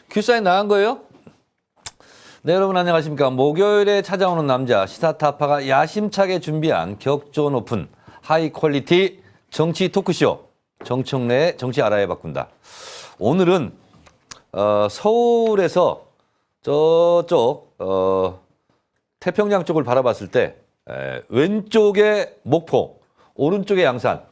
큐사인 나간 거예요? 네, 여러분 안녕하십니까. 목요일에 찾아오는 남자 시사타파가 야심차게 준비한 격조 높은 하이 퀄리티 정치 토크쇼 정청래의 정치 알아야 바꾼다. 오늘은 서울에서 저쪽 태평양 쪽을 바라봤을 때 왼쪽에 목포, 오른쪽에 양산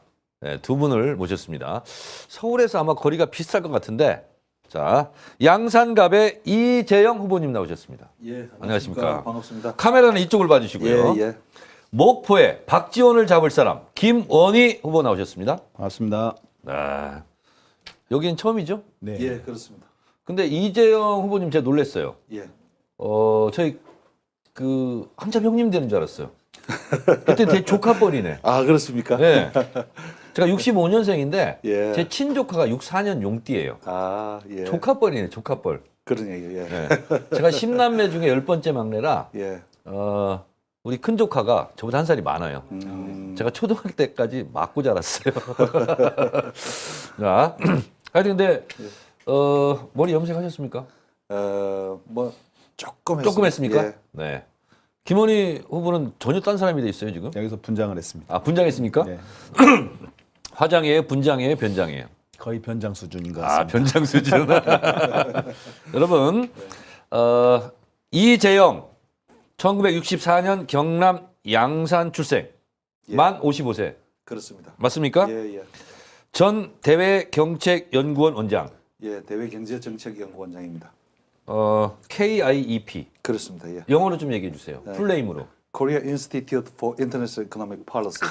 두 분을 모셨습니다. 서울에서 아마 거리가 비슷할 것 같은데 자, 양산갑의 이재영 후보님 나오셨습니다. 예, 안녕하십니까. 반갑습니다. 카메라는 이쪽을 봐주시고요. 예, 예. 목포에 박지원을 잡을 사람 김원희 후보 나오셨습니다. 반갑습니다. 아, 여긴 처음이죠? 네. 예, 그렇습니다. 근데 이재영 후보님 제가 놀랐어요. 예. 저희 그 한참 형님 되는 줄 알았어요. 그때 제 조카뻘이네. 아, 그렇습니까? 네. 제가 65년생인데 예. 제 친조카가 64년 용띠예요. 아, 예. 조카뻘이네, 조카뻘. 그런 얘기. 예. 네. 제가 10남매 중에 10번째 막내라 예. 우리 큰 조카가 저보다 한 살이 많아요. 제가 초등학교 때까지 맞고 자랐어요. 자, 하여튼 근데 머리 염색하셨습니까? 뭐 조금 조금 했습니까? 예. 네. 김원희 후보는 전혀 딴 사람이 돼 있어요 지금? 여기서 분장을 했습니다. 아, 분장했습니까? 네. 화장이에요, 분장이에요, 변장이에요? 거의 변장 수준인 것 아, 같습니다. 변장 수준. 여러분, 이재영 1964년 경남 양산 출생, 예. 만 55세. 그렇습니다. 맞습니까? 예, 예. 전 대외경책연구원 원장, 예, 대외경제정책연구원장입니다. KIEP. 그렇습니다. 예. 영어로 좀 얘기해 주세요. 네. 풀네임으로. Korea Institute for International Economic Policy.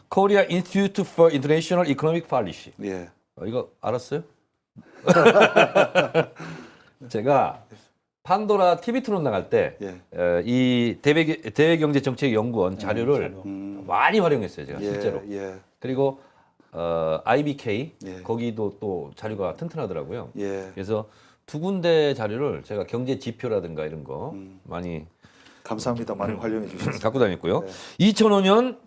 Korea Institute for International Economic Policy. 예. 이거 알았어요? 제가 판도라 TV 토론 나갈 때 이 예. 대외경제정책연구원 자료를 많이 활용했어요. 제가 예, 실제로. 예. 그리고 IBK 예. 거기도 또 자료가 튼튼하더라고요. 예. 그래서 두 군데 자료를 제가 경제 지표라든가 이런 거 많이 감사합니다. 많이 활용해 주셔서. 갖고 다녔고요. 네. 2005년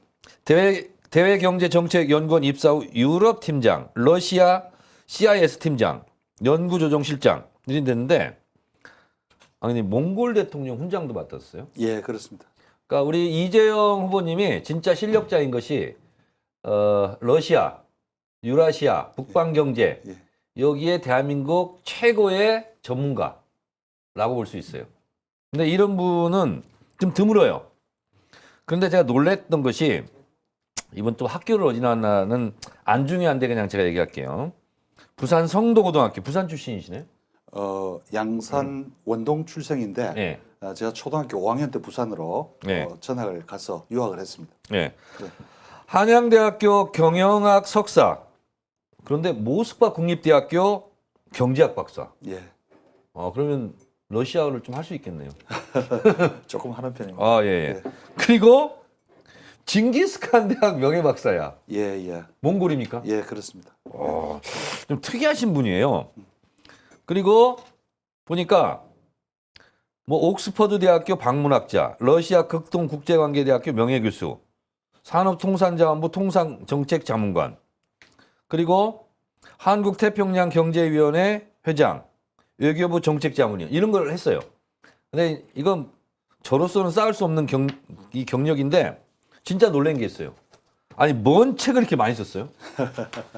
대외경제정책연구원 입사 후 유럽 팀장, 러시아 CIS 팀장, 연구조정실장 일이 됐는데 아니 몽골 대통령 훈장도 받았어요. 예, 그렇습니다. 그러니까 우리 이재영 후보님이 진짜 실력자인 것이 러시아, 유라시아, 북방경제 예. 여기에 대한민국 최고의 전문가라고 볼 수 있어요. 근데 이런 분은 좀 드물어요. 그런데 제가 놀랬던 것이 이번 또 학교를 어디 나왔나는 안 중요한데 그냥 제가 얘기할게요. 부산 성도고등학교 부산 출신이시네. 양산 원동 출생인데 네. 제가 초등학교 5학년 때 부산으로 네. 전학을 가서 유학을 했습니다. 네. 네. 한양대학교 경영학 석사. 그런데 모스크바 국립대학교 경제학 박사. 예, 그러면 러시아어를 좀 할 수 있겠네요. 조금 하는 편입니다. 아, 예, 예. 그리고 징기스칸 대학 명예박사야. 예, 예, 몽골입니까? 예, 그렇습니다. 좀 특이하신 분이에요. 그리고 보니까 뭐 옥스퍼드 대학교 방문학자, 러시아 극동국제관계대학교 명예교수, 산업통상자원부 통상정책자문관, 그리고 한국태평양경제위원회 회장, 외교부 정책자문위원 이런 걸 했어요. 근데 이건 저로서는 쌓을 수 없는 이 경력인데 진짜 놀란 게 있어요. 아니 뭔 책을 이렇게 많이 썼어요?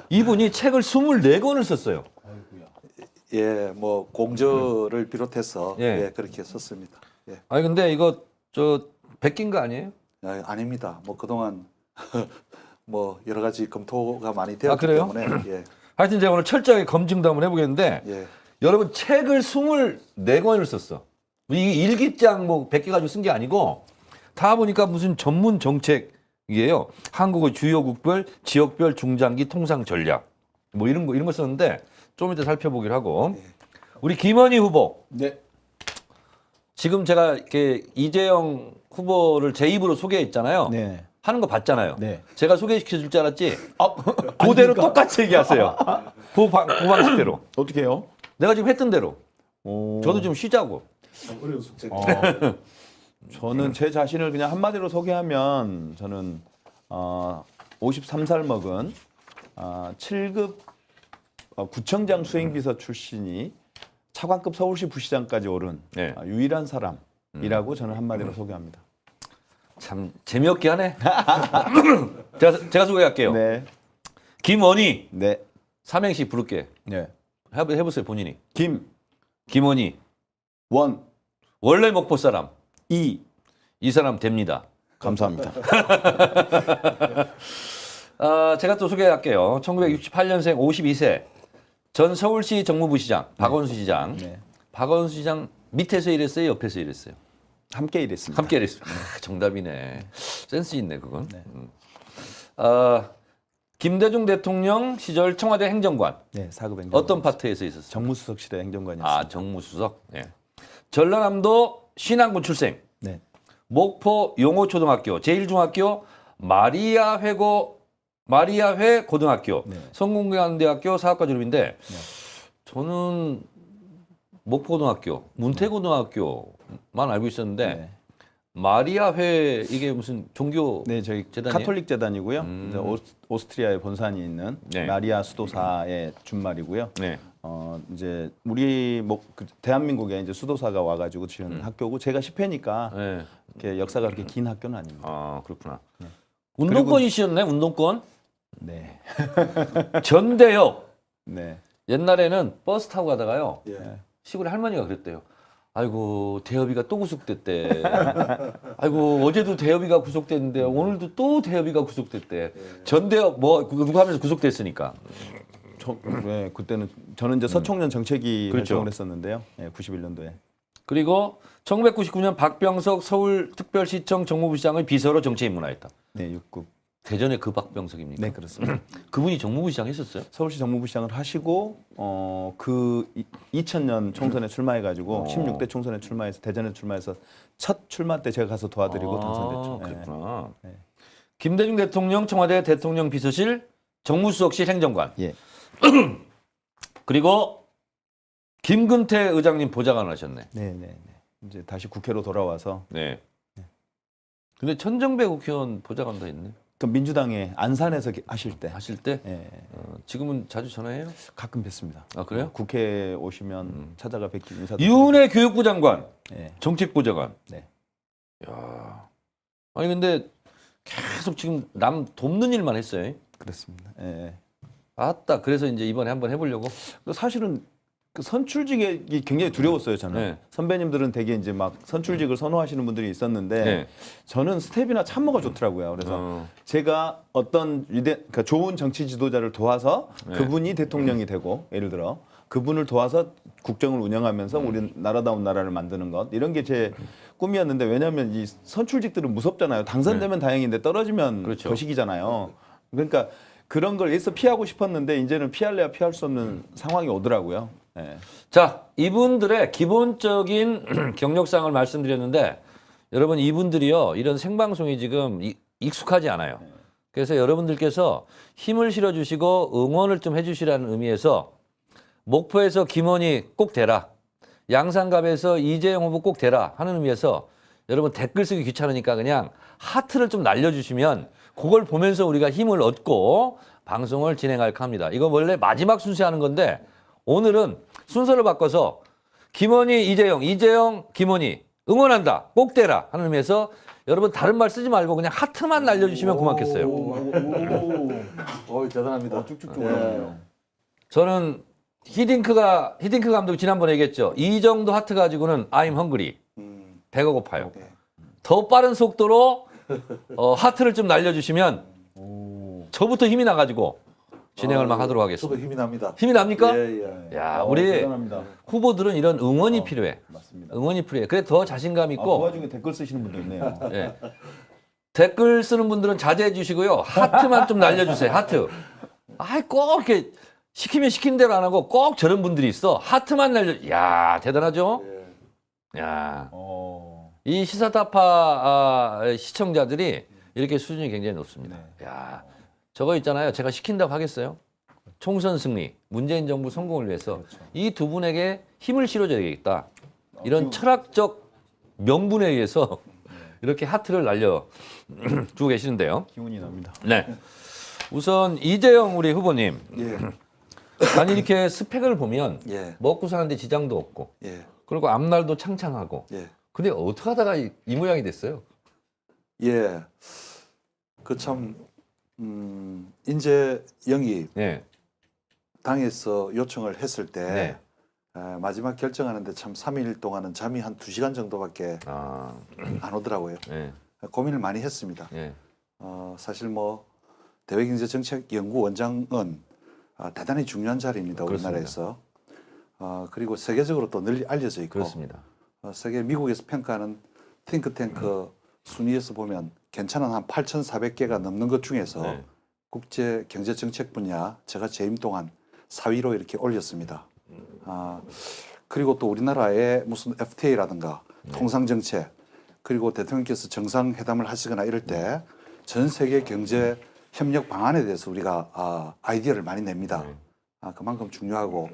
이분이 책을 24권을 썼어요. 예, 뭐 공저를 비롯해서 예. 예, 그렇게 썼습니다. 예, 아니 근데 이거 저 베낀 거 아니에요? 아닙니다. 뭐 그동안 뭐 여러 가지 검토가 많이 되었기 그래요? 때문에 예, 하여튼 제가 오늘 철저하게 검증도 한번 해보겠는데 예, 여러분 책을 24권을 썼어. 이게 일기장 뭐 100개 가지고 쓴 게 아니고 다 보니까 무슨 전문 정책이에요. 한국의 주요국별, 지역별 중장기 통상 전략 뭐 이런 거 썼는데 좀 이따 살펴보기로 하고 우리 김원희 후보. 네. 지금 제가 이렇게 이재영 후보를 제 입으로 소개했잖아요. 네. 하는 거 봤잖아요. 네. 제가 소개시켜 줄 줄 알았지? 그대로 똑같이 얘기하세요. 그 방식대로. 어떻게 해요? 내가 지금 했던 대로. 저도 좀 쉬자고. 어려운 숙제. 저는 제 자신을 그냥 한마디로 소개하면 저는 53살 먹은 7급 구청장 수행비서 출신이 차관급 서울시 부시장까지 오른 네. 유일한 사람이라고 저는 한마디로 소개합니다. 참 재미없게 하네. 제가 소개할게요. 네, 김원희 네, 삼행시 부를게. 네. 해보세요 본인이. 김원희 김원 원래 목포 사람. 이 이 사람 됩니다. 감사합니다. 제가 또 소개할게요. 1968년생 52세 전 서울시 정무부시장 박원수 시장. 네. 박원수 시장 밑에서 일했어요, 옆에서 일했어요? 함께 일했습니다. 함께 일했어요. 정답이네. 센스 있네 그건. 네. 김대중 대통령 시절 청와대 행정관. 네, 사급 행정관. 어떤 파트에서 있었어요? 정무수석실의 행정관이었습니다. 정무수석. 네. 전라남도 신안군 출생. 네, 목포 용호초등학교, 제1중학교, 마리아회 고등학교, 네. 성공관대학교 사학과 졸업인데 저는 목포고등학교, 문태고등학교만 알고 있었는데 네. 마리아회 이게 무슨 종교 네, 저희 재단이에요? 카톨릭 재단이고요. 이제 오스트리아에 본산이 있는 네. 마리아 수도사의 준말이고요. 네. 이제 우리 대한민국에 이제 수도사가 와가지고 지은 학교고 제가 10회니까 네. 이렇게 역사가 그렇게 긴 학교는 아닙니다. 아 그렇구나. 운동권이시였네, 운동권. 네, 전대역. 네, 옛날에는 버스 타고 가다가요. 예. 시골에 할머니가 그랬대요. 아이고 대여비가 또 구속됐대. 아이고 어제도 대여비가 구속됐는데 오늘도 또 대여비가 구속됐대. 전대여 뭐 누구 하면서 구속됐으니까. 네, 그때는 저는 이제 서청년 정책위 그렇죠. 활동을 했었는데요. 네, 91년도에. 그리고 1999년 박병석 서울특별시청 정무부시장의 비서로 정치에 입문하였다. 네, 6급. 대전에 그 박병석입니까? 네, 그렇습니다. 그분이 정무부시장 했었어요? 서울시 정무부시장을 하시고 그 2000년 총선에 출마해가지고 16대 총선에 출마해서 대전에 출마해서 첫 출마 때 제가 가서 도와드리고 당선됐죠. 네. 그렇구나. 네. 김대중 대통령 청와대 대통령 비서실 정무수석실 행정관. 예. 그리고 김근태 의장님 보좌관 하셨네. 네, 네, 네. 이제 다시 국회로 돌아와서 네. 근데 천정배 국회의원 보좌관도 했네. 그 민주당의 안산에서 하실 때 하실 때 예, 지금은 자주 전화해요? 가끔 뵙습니다. 아 그래요? 국회에 오시면 찾아가 뵙기 인사도. 이은혜 교육부 장관, 예, 정책보좌관. 네. 야, 아니 근데 계속 지금 남 돕는 일만 했어요. 그렇습니다. 예. 아따, 그래서 이제 이번에 한번 해보려고. 사실은 그 선출직이 굉장히 두려웠어요. 저는 네. 선배님들은 되게 이제 막 선출직을 선호하시는 분들이 있었는데 네. 저는 스텝이나 참모가 좋더라고요. 그래서 제가 어떤 그러니까 좋은 정치 지도자를 도와서 네. 그분이 대통령이 되고 예를 들어 그분을 도와서 국정을 운영하면서 우리 나라다운 나라를 만드는 것 이런 게 제 꿈이었는데 왜냐하면 이 선출직들은 무섭잖아요. 당선되면 다행인데 떨어지면 그렇죠. 거식이잖아요. 그러니까 그런 걸 일서 피하고 싶었는데 이제는 피할래야 피할 수 없는 상황이 오더라고요. 네. 자, 이분들의 기본적인 경력상을 말씀드렸는데 여러분 이분들이요 이런 생방송이 지금 익숙하지 않아요. 그래서 여러분들께서 힘을 실어주시고 응원을 좀 해주시라는 의미에서 목포에서 김원희 꼭 대라, 양산갑에서 이재용 후보 꼭 대라 하는 의미에서 여러분 댓글 쓰기 귀찮으니까 그냥 하트를 좀 날려주시면 그걸 보면서 우리가 힘을 얻고 방송을 진행할까 합니다. 이거 원래 마지막 순서 하는 건데 오늘은 순서를 바꿔서 김원희, 이재용, 김원희 응원한다, 꼭 대라 하는 의미에서 여러분 다른 말 쓰지 말고 그냥 하트만 날려주시면 고맙겠어요. 대단합니다. 쭉쭉 올라오네요. 저는 히딩크 감독이 지난번에 얘기했죠. 이 정도 하트 가지고는 I'm hungry. 배가 고파요. 네. 더 빠른 속도로 하트를 좀 날려주시면 저부터 힘이 나가지고 진행을 막 하도록 저도 하겠습니다. 힘이 납니다. 힘이 납니까? 예, 예. 야, 우리 대단합니다. 후보들은 이런 응원이 필요해. 맞습니다. 응원이 필요해. 그래 더 자신감 그 있고. 와중에 댓글 쓰시는 분도 있네요. 예. 댓글 쓰는 분들은 자제해 주시고요. 하트만 좀 날려주세요. 하트. 아이 꼭 이렇게 시키면 시킨 대로 안 하고 꼭 저런 분들이 있어. 하트만 야 대단하죠? 예. 야. 이 시사타파 시청자들이 이렇게 수준이 굉장히 높습니다. 야, 저거 있잖아요. 제가 시킨다고 하겠어요? 총선 승리, 문재인 정부 성공을 위해서 이 두 분에게 힘을 실어줘야겠다. 이런 철학적 명분에 의해서 이렇게 하트를 날려주고 계시는데요. 기운이 납니다. 네. 우선 이재용 우리 후보님. 예. 아니 이렇게 스펙을 보면 예, 먹고 사는데 지장도 없고 예, 그리고 앞날도 창창하고 예, 근데 어떻게 하다가 이 모양이 됐어요? 예. 그 참 인재 영입 네. 당에서 요청을 했을 때 네. 마지막 결정하는데 참 3일 동안은 잠이 한 2시간 정도밖에 아, 안 오더라고요. 네. 고민을 많이 했습니다. 네. 사실 뭐 대외경제정책연구원장은 대단히 중요한 자리입니다. 그렇습니다. 우리나라에서. 그리고 세계적으로 또 널리 알려져 있고 그렇습니다. 세계 미국에서 평가하는 팅크탱크 순위에서 보면 괜찮은 한 8,400개가 넘는 것 중에서 네. 국제 경제 정책 분야 제가 재임 동안 4위로 이렇게 올렸습니다. 그리고 또 우리나라의 무슨 FTA라든가 통상 정책 그리고 대통령께서 정상회담을 하시거나 이럴 때 전 세계 경제 협력 방안에 대해서 우리가 아이디어를 많이 냅니다. 그만큼 중요하고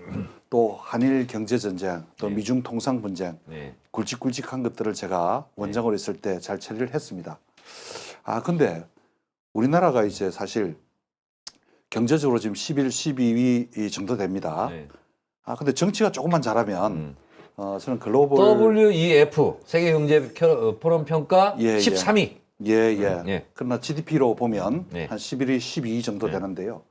또 한일 경제 전쟁, 또 네. 미중 통상 분쟁, 네. 굵직굵직한 것들을 제가 원장으로 있을 때 잘 처리를 했습니다. 근데 우리나라가 이제 사실 경제적으로 지금 11, 12위 정도 됩니다. 네. 근데 정치가 조금만 잘하면 저는 글로벌 WEF 세계경제 포럼 평가 예, 13위. 예. 예. 그러나 GDP로 보면 네. 한 11위, 12위 정도 네. 되는데요.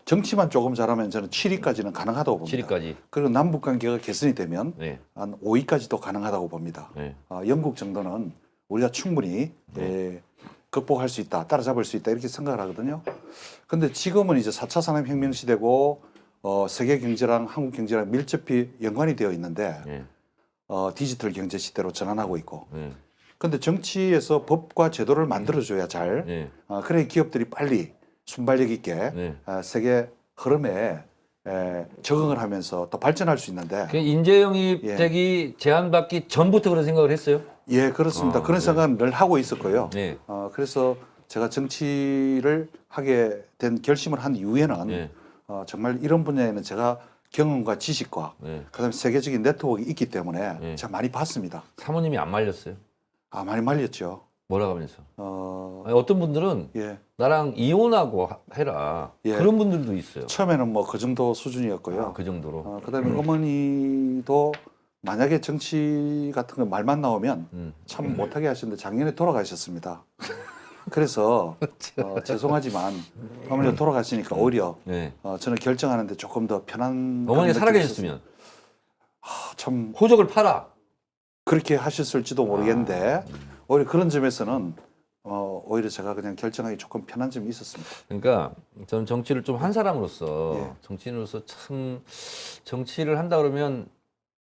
정치만 조금 잘하면 저는 7위까지는 가능하다고 봅니다. 7위까지. 그리고 남북 관계가 개선이 되면 네. 한 5위까지도 가능하다고 봅니다. 네. 영국 정도는 우리가 충분히 극복할 수 있다, 따라잡을 수 있다 이렇게 생각을 하거든요. 근데 지금은 이제 4차 산업혁명 시대고 세계 경제랑 한국 경제랑 밀접히 연관이 되어 있는데 네. 디지털 경제 시대로 전환하고 있고. 네. 근데 정치에서 법과 제도를 만들어줘야 잘 네. 그래 기업들이 빨리 순발력 있게 네. 세계 흐름에 적응을 하면서 또 발전할 수 있는데 그 인재영입되기 제한받기 전부터 그런 생각을 했어요? 예 그렇습니다. 그런 네. 생각을 늘 하고 있었고요. 네. 그래서 제가 정치를 하게 된 결심을 한 이후에는 네. 정말 이런 분야에는 제가 경험과 지식과 네. 그다음에 세계적인 네트워크가 있기 때문에 네. 제가 많이 봤습니다. 사모님이 안 말렸어요? 많이 말렸죠. 뭐라 하면서? 아니, 어떤 분들은 예. 나랑 이혼하고 해라. 예. 그런 분들도 있어요. 처음에는 뭐 그 정도 수준이었고요. 그 정도로. 그다음에 어머니도 만약에 정치 같은 거 말만 나오면 참 못하게 하시는데 작년에 돌아가셨습니다. 그래서 죄송하지만 어머니가 돌아가시니까 오히려 네. 저는 결정하는데 조금 더 편한 어머니가 느낌이 살아계셨으면 있었어요. 참 호적을 팔아. 그렇게 하셨을지도 모르겠는데 오히려 그런 점에서는 오히려 제가 그냥 결정하기 조금 편한 점이 있었습니다. 그러니까 저는 정치를 좀 한 사람으로서 예. 정치인으로서 참 정치를 한다 그러면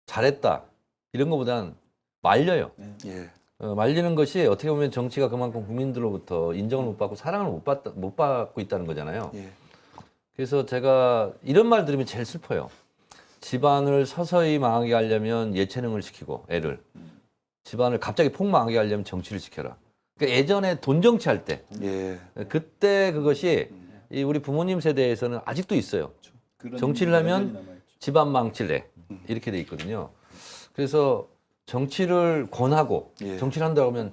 잘했다 이런 것보단 말려요. 예, 말리는 것이 어떻게 보면 정치가 그만큼 국민들로부터 인정을 못 받고 사랑을 못 받고 있다는 거잖아요. 예, 그래서 제가 이런 말 들으면 제일 슬퍼요. 집안을 서서히 망하게 하려면 예체능을 시키고 애를 집안을 갑자기 폭망하게 하려면 정치를 시켜라. 그러니까 예전에 돈 정치할 때 예, 그때 그것이 이 우리 부모님 세대에서는 아직도 있어요. 정치를 하면 집안 망칠래 이렇게 돼 있거든요. 그래서 정치를 권하고 예. 정치를 한다고 하면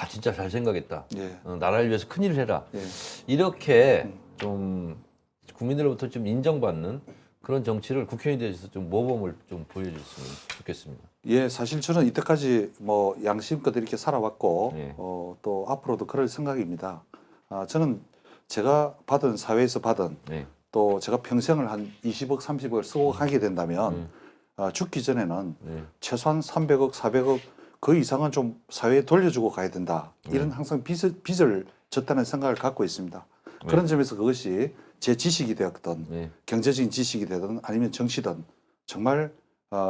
진짜 잘 생각했다. 예, 나라를 위해서 큰일을 해라. 예. 이렇게 좀 국민들로부터 좀 인정받는 그런 정치를 국회의원이 되셔서 좀 모범을 좀 보여줬으면 좋겠습니다. 예, 사실 저는 이때까지 뭐 양심껏 이렇게 살아왔고 예. 또 앞으로도 그럴 생각입니다. 저는 제가 받은 사회에서 받은 네. 또 제가 평생을 한 20억, 30억을 쓰고 가게 된다면 죽기 전에는 네. 최소한 300억, 400억 그 이상은 좀 사회에 돌려주고 가야 된다. 이런 항상 빚을 졌다는 생각을 갖고 있습니다. 그런 점에서 그것이 제 지식이 되었든 네. 경제적인 지식이 되든 아니면 정치든 정말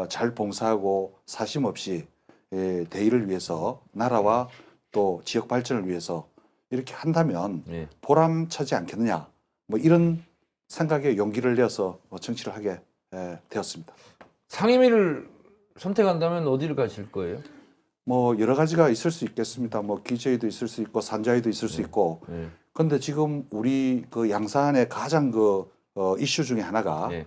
잘 봉사하고 사심 없이 대의를 위해서 나라와 또 지역 발전을 위해서 이렇게 한다면 네. 보람차지 않겠느냐 뭐 이런 생각에 용기를 내어서 정치를 하게 되었습니다. 상임위를 선택한다면 어디를 가실 거예요? 뭐 여러 가지가 있을 수 있겠습니다. 뭐 기재위도 있을 수 있고 산자위도 있을 수 있고. 네. 그런데 지금 우리 그 양산의 가장 이슈 중에 하나가 네.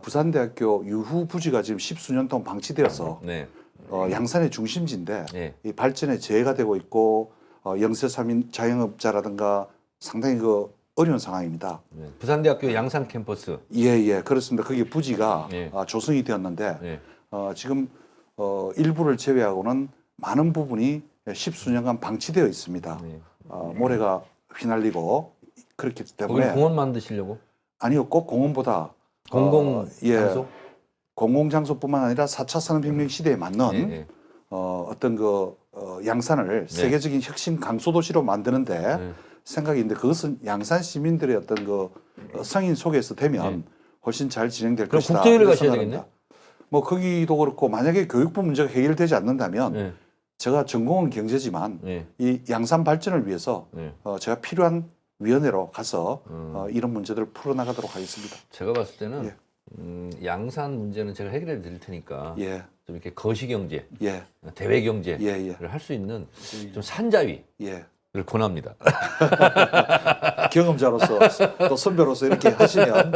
부산대학교 유후 부지가 지금 10수년 동안 방치되어서 네. 양산의 중심지인데 네. 이 발전에 제해가 되고 있고 영세삼인 자영업자라든가 상당히 그 어려운 상황입니다. 네. 부산대학교 양산 캠퍼스. 예, 그렇습니다. 거기 부지가 예. 조성이 되었는데 예. 지금 일부를 제외하고는 많은 부분이 십수년간 방치되어 있습니다. 네. 모래가 휘날리고 그렇기 거기 때문에 공원 만드시려고? 아니요, 꼭 공원보다 공공 장소? 공공장소뿐만 아니라 4차 산업혁명 시대에 맞는 예, 예. 어떤 양산을 세계적인 혁신 강소 도시로 만드는데 네. 생각이 있는데 그것은 양산 시민들의 어떤 성인 속에서 되면 네. 훨씬 잘 진행될 그럼 것이다. 국제회의를 이렇게 가셔야 생각합니다. 되겠네? 뭐 거기도 그렇고 만약에 교육부 문제가 해결되지 않는다면 네. 제가 전공은 경제지만 네. 이 양산 발전을 위해서 네. 제가 필요한 위원회로 가서 이런 문제들을 풀어나가도록 하겠습니다. 제가 봤을 때는 예. 양산 문제는 제가 해결해 드릴 테니까 예, 좀 이렇게 거시경제, 예, 대외 경제를 예, 할 수 있는 좀 산자위를 예. 권합니다. 경험자로서 또 선배로서 이렇게 하시면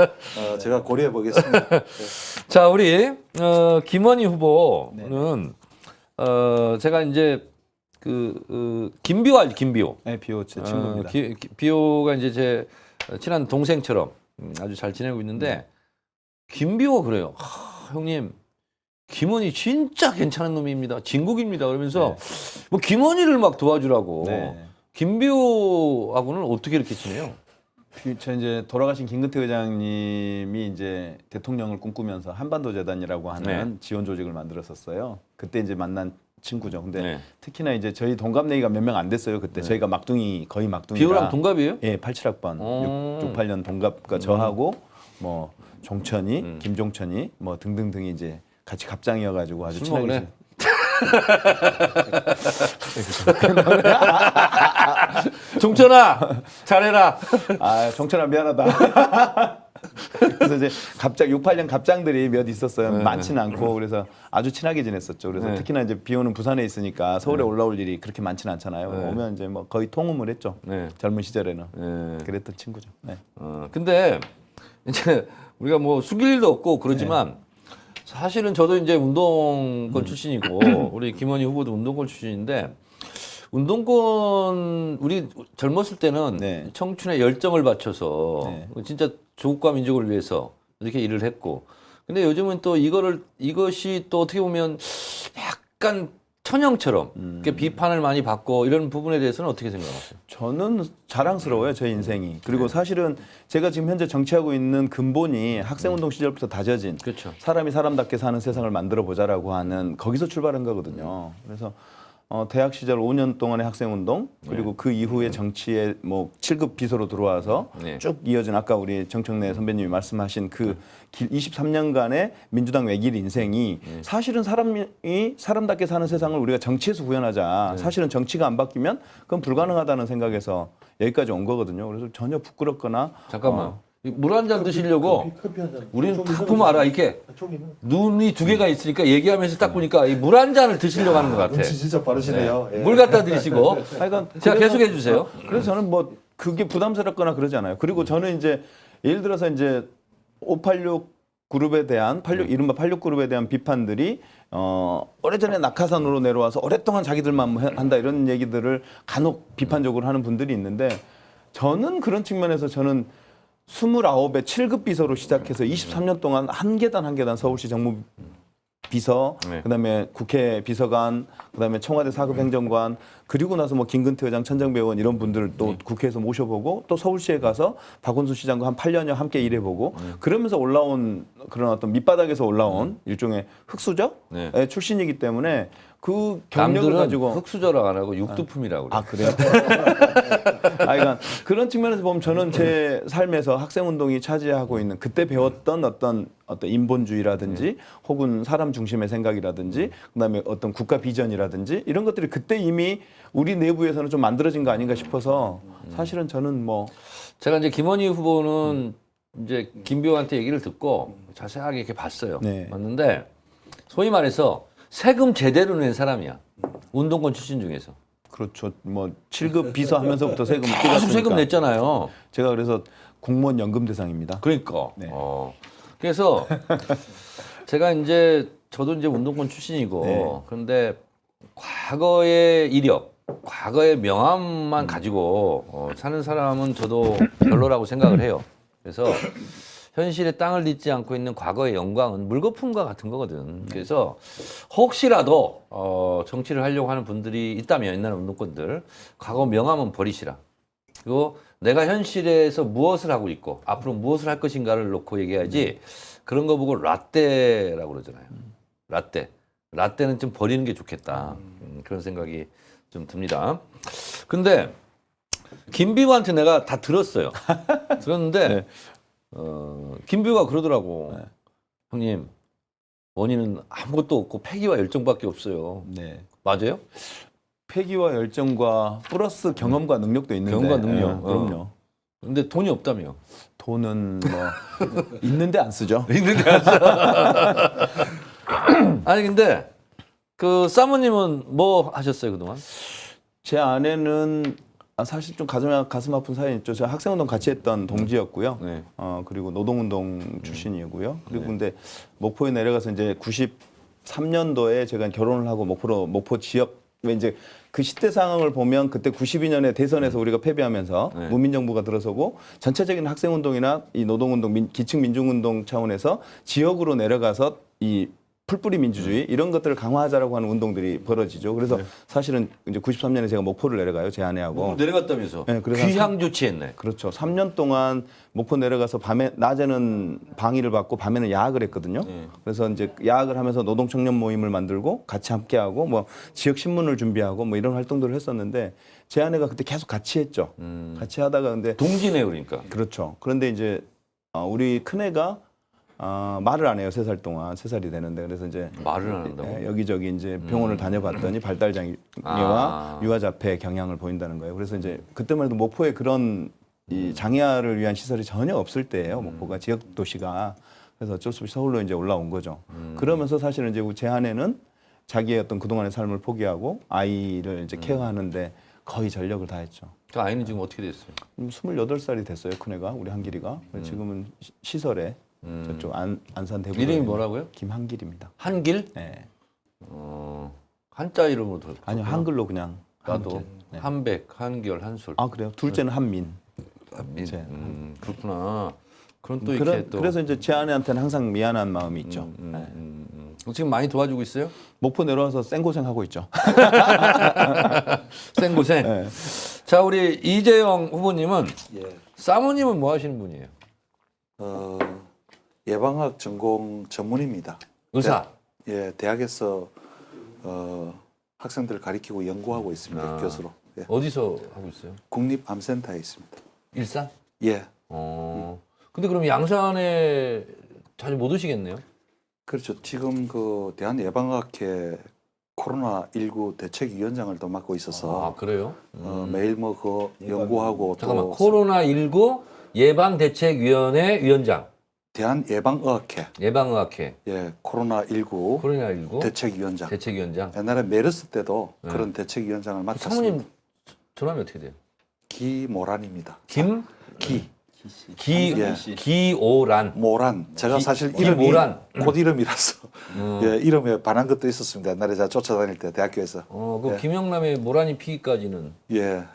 제가 고려해 보겠습니다. 자, 우리 김원희 후보는 제가 이제 김비호 알죠? 김비호. 네, 비오 제 친구입니다. 비호가 이제 제 친한 동생처럼 아주 잘 지내고 있는데 김비호가 그래요. 형님, 김원희 진짜 괜찮은 놈입니다. 진국입니다. 그러면서 뭐 김원희를 막 도와주라고. 네. 김비호하고는 어떻게 이렇게 지내요? 저 이제 돌아가신 김근태 의장님이 이제 대통령을 꿈꾸면서 한반도 재단이라고 하는 지원 조직을 만들었었어요. 그때 이제 만난 친구죠. 근데 네. 특히나 이제 저희 동갑내기가 몇 명 안 됐어요. 그때 저희가 거의 막둥이라. 비호랑 동갑이에요? 예, 87학번. 오. 68년 동갑과 저하고 뭐 종천이, 김종천이 뭐 등등등이 이제 같이 갑장이어가지고 아주 술 친하게 먹으래? 종천아, 잘해라. 아, 정천아 미안하다. 그래서 이제 68년 갑장들이 몇 있었어요. 많지는 않고 그래서 아주 친하게 지냈었죠. 그래서 특히나 이제 비오는 부산에 있으니까 서울에 올라올 일이 그렇게 많지는 않잖아요. 오면 이제 뭐 거의 통음을 했죠. 네. 젊은 시절에는 네. 그랬던 친구죠. 네. 근데 이제 우리가 뭐 숙일 일도 없고 그러지만 사실은 저도 이제 운동권 출신이고 우리 김원희 후보도 운동권 출신인데 운동권 우리 젊었을 때는 네. 청춘의 열정을 바쳐서 진짜 조국과 민족을 위해서 이렇게 일을 했고 근데 요즘은 또 이것이 또 어떻게 보면 약간 천형처럼 이렇게 비판을 많이 받고 이런 부분에 대해서는 어떻게 생각하세요? 저는 자랑스러워요, 제 인생이. 그리고 사실은 제가 지금 현재 정치하고 있는 근본이 학생운동 시절부터 다져진 그렇죠. 사람이 사람답게 사는 세상을 만들어 보자라고 하는 거기서 출발한 거거든요. 그래서 대학 시절 5년 동안의 학생운동 그리고 그 이후에 정치에 뭐 7급 비서로 들어와서 쭉 이어진 아까 우리 정청래 선배님이 말씀하신 그 23년간의 민주당 외길 인생이 사실은 사람이 사람답게 사는 세상을 우리가 정치에서 구현하자. 사실은 정치가 안 바뀌면 그건 불가능하다는 생각에서 여기까지 온 거거든요. 그래서 전혀 부끄럽거나 잠깐만. 물 한 잔 드시려고 커피 한 잔. 우리는 딱 보면 알아. 이렇게 총이는 눈이 두 개가 있으니까 얘기하면서 딱 보니까 물 한 잔을 드시려고 하는 것 같아. 눈치 진짜 빠르시네요. 예. 물 갖다 드시고. 하여간 자, 계속해 주세요. 그래서 저는 뭐 그게 부담스럽거나 그러지 않아요. 그리고 저는 이제 예를 들어서 이제 586 그룹에 대한 이른바 86 그룹에 대한 비판들이 오래전에 낙하산으로 내려와서 오랫동안 자기들만 한다 이런 얘기들을 간혹 비판적으로 하는 분들이 있는데 저는 그런 측면에서 저는 29에 7급 비서로 시작해서 23년 동안 한 계단 한 계단 서울시 정무 비서, 그다음에 국회 비서관, 그다음에 청와대 4급 행정관, 그리고 나서 뭐 김근태 의장, 천정배 의원 이런 분들 또 국회에서 모셔보고 또 서울시에 가서 박원순 시장과 한 8년여 함께 일해보고 그러면서 올라온 그런 어떤 밑바닥에서 올라온 일종의 흑수저 출신이기 때문에 그 경력을 남들은 가지고 흑수저라고 안 하고 육두품이라고 그래. 아 그래요? 그러니까 그런 측면에서 보면 저는 제 삶에서 학생운동이 차지하고 있는 그때 배웠던 어떤 인본주의라든지 혹은 사람 중심의 생각이라든지 그다음에 어떤 국가 비전이라든지 이런 것들이 그때 이미 우리 내부에서는 좀 만들어진 거 아닌가 싶어서 사실은 저는 뭐 제가 이제 김원희 후보는 이제 김비호한테 얘기를 듣고 자세하게 이렇게 봤어요. 봤는데 소위 말해서 세금 제대로 낸 사람이야. 운동권 출신 중에서. 그렇죠. 뭐 7급 비서 하면서부터 세금 계속 세금 냈잖아요. 제가 그래서 공무원 연금 대상입니다. 그러니까. 그래서 제가 이제 저도 이제 운동권 출신이고 그런데 과거의 이력 과거의 명함만 가지고 사는 사람은 저도 별로라고 생각을 해요. 그래서 현실에 땅을 딛지 않고 있는 과거의 영광은 물거품과 같은 거거든. 그래서 혹시라도 정치를 하려고 하는 분들이 있다면 옛날 운동권들 과거 명함은 버리시라. 그리고 내가 현실에서 무엇을 하고 있고 앞으로 무엇을 할 것인가를 놓고 얘기해야지 그런 거 보고 라떼라고 그러잖아요. 라떼는 좀 버리는 게 좋겠다. 그런 생각이 좀 듭니다. 근데 김비호한테 내가 다 들었어요. 들었는데 네. 김비호가 그러더라고. 형님 원인은 아무것도 없고 패기와 열정밖에 없어요. 네. 맞아요? 패기와 열정과 플러스 경험과 능력도 있는데. 경험과 능력. 그럼요. 근데 돈이 없다며. 돈은 뭐 있는데 안 쓰죠. 있는데 안 써. 아니 근데 그 사모님은 뭐 하셨어요 그동안? 제 아내는 사실 좀 가슴 아픈 사연이 있죠. 제가 학생운동 같이 했던 동지였고요. 네. 그리고 노동운동 출신이고요. 그리고 근데 목포에 내려가서 이제 93년도에 제가 결혼을 하고 목포 지역 왜 이제 그 시대 상황을 보면 그때 92년에 대선에서 우리가 패배하면서 네. 문민정부가 들어서고 전체적인 학생운동이나 이 노동운동, 기층 민중운동 차원에서 지역으로 내려가서 이 풀뿌리 민주주의 이런 것들을 강화하자라고 하는 운동들이 벌어지죠. 그래서 사실은 이제 93년에 제가 목포를 내려가요. 제 아내하고. 내려갔다면서? 네, 그래서 귀향 조치했네. 그렇죠. 3년 동안 목포 내려가서 낮에는 방위를 받고 밤에는 야학을 했거든요. 네. 그래서 이제 야학을 하면서 노동 청년 모임을 만들고 같이 함께하고 뭐 지역 신문을 준비하고 뭐 이런 활동들을 했었는데 제 아내가 그때 계속 같이 했죠. 같이 하다가 근데 동지네 그러니까. 그렇죠. 그런데 이제 우리 큰애가 말을 안 해요. 3살 동안. 3살이 되는데 그래서 이제 말을 안 한다고? 여기저기 이제 병원을 다녀봤더니 발달장애와 유아자폐 경향을 보인다는 거예요. 그래서 이제 그때만 해도 목포에 그런 이 장애아를 위한 시설이 전혀 없을 때예요. 목포가 지역 도시가. 그래서 어쩔 수 없이 서울로 이제 올라온 거죠. 그러면서 사실은 이제 제 아내는 자기의 어떤 그동안의 삶을 포기하고 아이를 이제 케어하는데 거의 전력을 다했죠. 그 아이는 지금 어떻게 됐어요? 28살이 됐어요. 큰애가 우리 한길이가. 지금은 시설에 저쪽 안산 대구 이름이 뭐라고요? 김한길입니다. 한길? 네. 한자 이름으로 들었. 아니요 한글로 그냥 나도 한길. 네. 한백, 한결, 한솔. 아 그래요? 둘째는 한민. 민. 제- 그렇구나. 그럼 또 이렇게 또 그래서 이제 제 아내한테는 항상 미안한 마음이 있죠. 네. 지금 많이 도와주고 있어요? 목포 내려와서 생고생 하고 있죠. 생고생. 네. 자 우리 이재영 후보님은 예. 사모님은 뭐 하시는 분이에요? 예방학 전공 전문입니다. 의사. 대학에서 학생들 가리키고 연구하고 있습니다. 교수로. 예. 어디서 하고 있어요? 국립암센터에 있습니다. 일산? 예. 근데 그럼 양산에 자주 못 오시겠네요? 그렇죠. 지금 그 대한예방학회 코로나19 대책위원장을 또 맡고 있어서 아 그래요? 매일 뭐 그 연구하고 잠깐만 또 코로나19 예방대책위원회 위원장 대한예방의학회 예방의학회 코로나19 코로나19 대책위원장. 대책위원장 옛날에 메르스 때도 그런 대책위원장을 맡았습니다. 사모님 전함이 어떻게 돼요? 기모란입니다. 기오란 모란. 제가 사실 이름이 기모란. 곧 이름이라서 이름에 반한 것도 있었습니다. 옛날에 제가 쫓아다닐 때 대학교에서. 그 김영남의 모란이 피기까지는 예. 모란이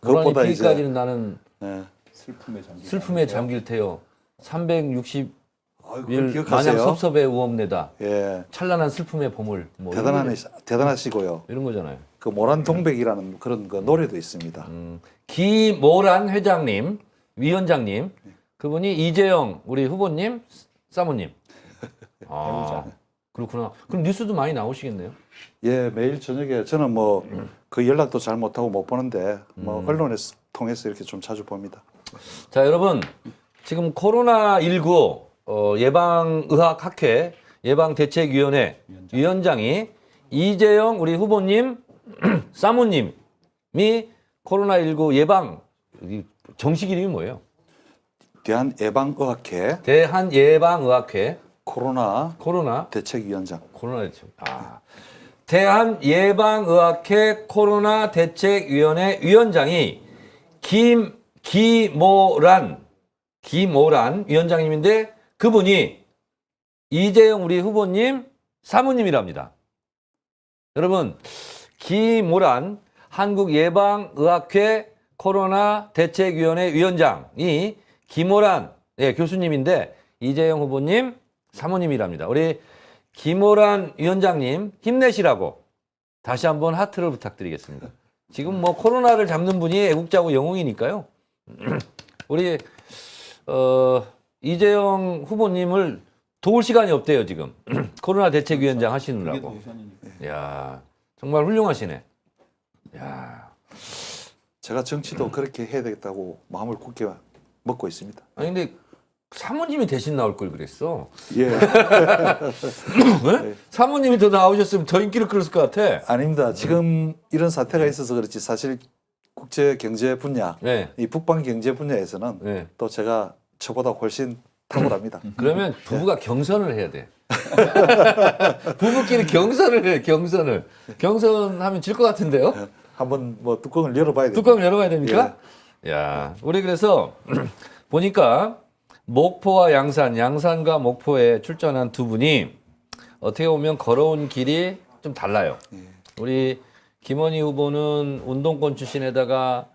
그것보다 이제 피기까지는 나는 예. 슬픔에 잠길 테여 360일 그걸 기억하세요? 마냥 섭섭의 우엄내다 예. 찬란한 슬픔의 보물 뭐 대단하시고요. 이런 거잖아요. 그 모란 동백이라는 그런 그 노래도 있습니다. 기모란 회장님, 위원장님, 그분이 이재영 우리 후보님, 사모님. 아, 그렇구나. 그럼 뉴스도 많이 나오시겠네요. 예, 매일 저녁에 저는 뭐 그 연락도 잘 못하고 못 보는데 뭐 언론에 통해서 이렇게 좀 자주 봅니다. 자, 여러분 지금 코로나19 예방의학학회 예방대책위원회 위원장이 이재영 우리 후보님, 사모님이 코로나19 예방 정식 이름이 뭐예요? 대한예방의학회 대한예방의학회 코로나 코로나 대책위원장. 대책. 대한예방의학회 코로나 대책위원회 위원장이 기모란 위원장님인데 그분이 이재영 우리 후보님 사모님이랍니다. 여러분 기모란 한국예방의학회 코로나 대책위원회 위원장이 김호란 교수님인데 이재용 후보님 사모님이랍니다. 우리 김호란 위원장님 힘내시라고 다시 한번 하트를 부탁드리겠습니다. 지금 뭐 코로나를 잡는 분이 애국자고 영웅이니까요. 우리 이재용 후보님을 도울 시간이 없대요 지금. 코로나 대책위원장 하시느라고. 야 정말 훌륭하시네. 야. 제가 정치도 그렇게 해야 되겠다고 마음을 굳게 먹고 있습니다. 아니 근데 사모님이 대신 나올 걸 그랬어. 예. 네? 사모님이 더 나오셨으면 더 인기를 끌었을 것 같아. 아닙니다. 지금 이런 사태가 있어서 그렇지 사실 국제 경제 분야, 네. 이 북방 경제 분야에서는 네. 또 제가 저보다 훨씬 탁월합니다. 그러면 부부가 경선을 해야 돼. 부부끼리 경선을 해, 경선을. 경선하면 질 것 같은데요? 한번 뭐 뚜껑을 열어봐야 됩니다. 뚜껑을 열어봐야 됩니까? 야, 우리 그래서 보니까 목포와 양산과 목포에 출전한 두 분이 어떻게 보면 걸어온 길이 좀 달라요. 우리 김원희 후보는 운동권 출신에다가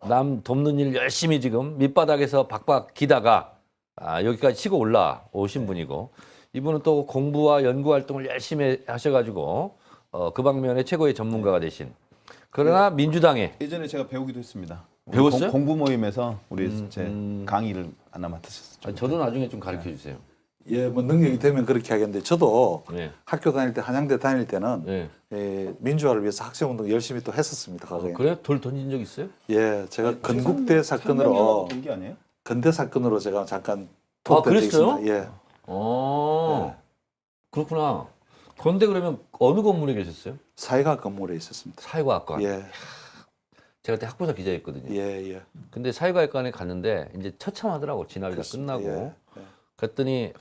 남 돕는 일 열심히 지금 밑바닥에서 박박 기다가 여기까지 치고 올라오신 분이고 이분은 또 공부와 연구 활동을 열심히 하셔가지고 그 방면에 최고의 전문가가 되신 그러나 민주당에 예전에 제가 배우기도 했습니다. 배웠어요? 공부 모임에서 우리 제 강의를 하나 맡았었죠. 저도 나중에 좀 가르쳐 주세요. 예, 뭐 능력이 되면 그렇게 하겠는데 저도 네. 학교 다닐 때 한양대 다닐 때는 네. 민주화를 위해서 학생운동 열심히 또 했었습니다. 과거에. 그래요? 돌 던진 적 있어요? 예, 제가 건국대 사건으로 된게 아니에요? 건대 사건으로 제가 잠깐 아, 투입된 적이 그랬어요? 있습니다. 예. 그렇구나. 그런데 그러면 어느 건물에 계셨어요? 사회과학 건물에 있었습니다. 사회과학관. 예, 제가 그때 학부사 기자였거든요. 예. 근데 사회과학관에 갔는데 이제 처참하더라고. 진압이 다 그렇습니다. 끝나고. 예. 그랬더니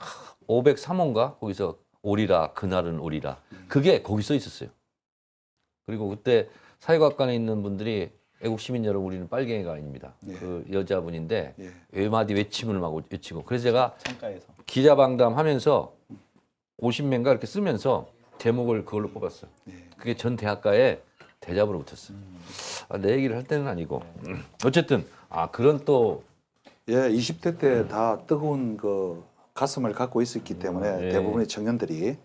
503호인가? 거기서 오리라 그날은 오리라. 그게 거기 써 있었어요. 그리고 그때 사회과학관에 있는 분들이 애국 시민 여러분 우리는 빨갱이가 아닙니다. 예. 그 여자분인데 예. 외마디 외침을 막 외치고 그래서 제가 창가에서. 기자방담 하면서 50명가 이렇게 쓰면서 제목을 그걸로 뽑았어요. 예. 그게 전 대학가에 대잡으로 붙었어요. 내 얘기를 할 때는 아니고 어쨌든 그런 또 예, 20대 때 다 뜨거운 그 가슴을 갖고 있었기 때문에 예. 대부분의 청년들이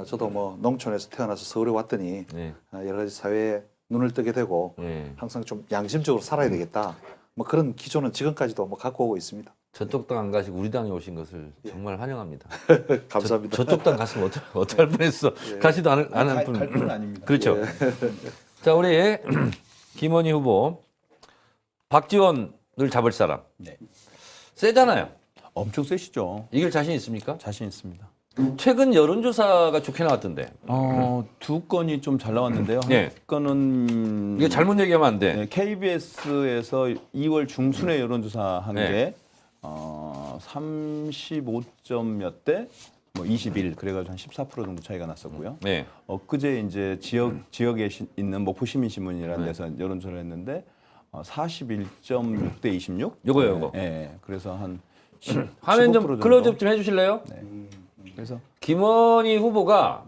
저도 뭐 농촌에서 태어나서 서울에 왔더니 네, 여러 가지 사회에 눈을 뜨게 되고 네. 항상 좀 양심적으로 살아야 되겠다. 뭐 그런 기조는 지금까지도 뭐 갖고 오고 있습니다. 저쪽 당 안 가시고 우리 당에 오신 것을 정말 환영합니다. 감사합니다. 저쪽 당 갔으면 어떡할 뻔했어. 가지도 않을 뿐. 갈 뿐은 아닙니다. 그렇죠. 자, 우리 김원희 후보 박지원을 잡을 사람. 네. 세잖아요. 엄청 세시죠. 이길 자신 있습니까? 자신 있습니다. 최근 여론조사가 좋게 나왔던데. 두 건이 좀 잘 나왔는데요. 네. 한 건은 이게 잘못 얘기하면 안 돼. 네, KBS에서 2월 중순에 여론조사 한 네. 게 35점 몇 대, 뭐 21, 그래가지고 한 14% 정도 차이가 났었고요. 네. 엊그제 이제 지역에 있는 목포시민신문이라는 네. 데서 여론조사를 했는데 41.6 대 26. 요거요. 네, 그래서 한 화면 15% 좀 정도. 클로즈업 좀 해주실래요? 그래서 김원희 후보가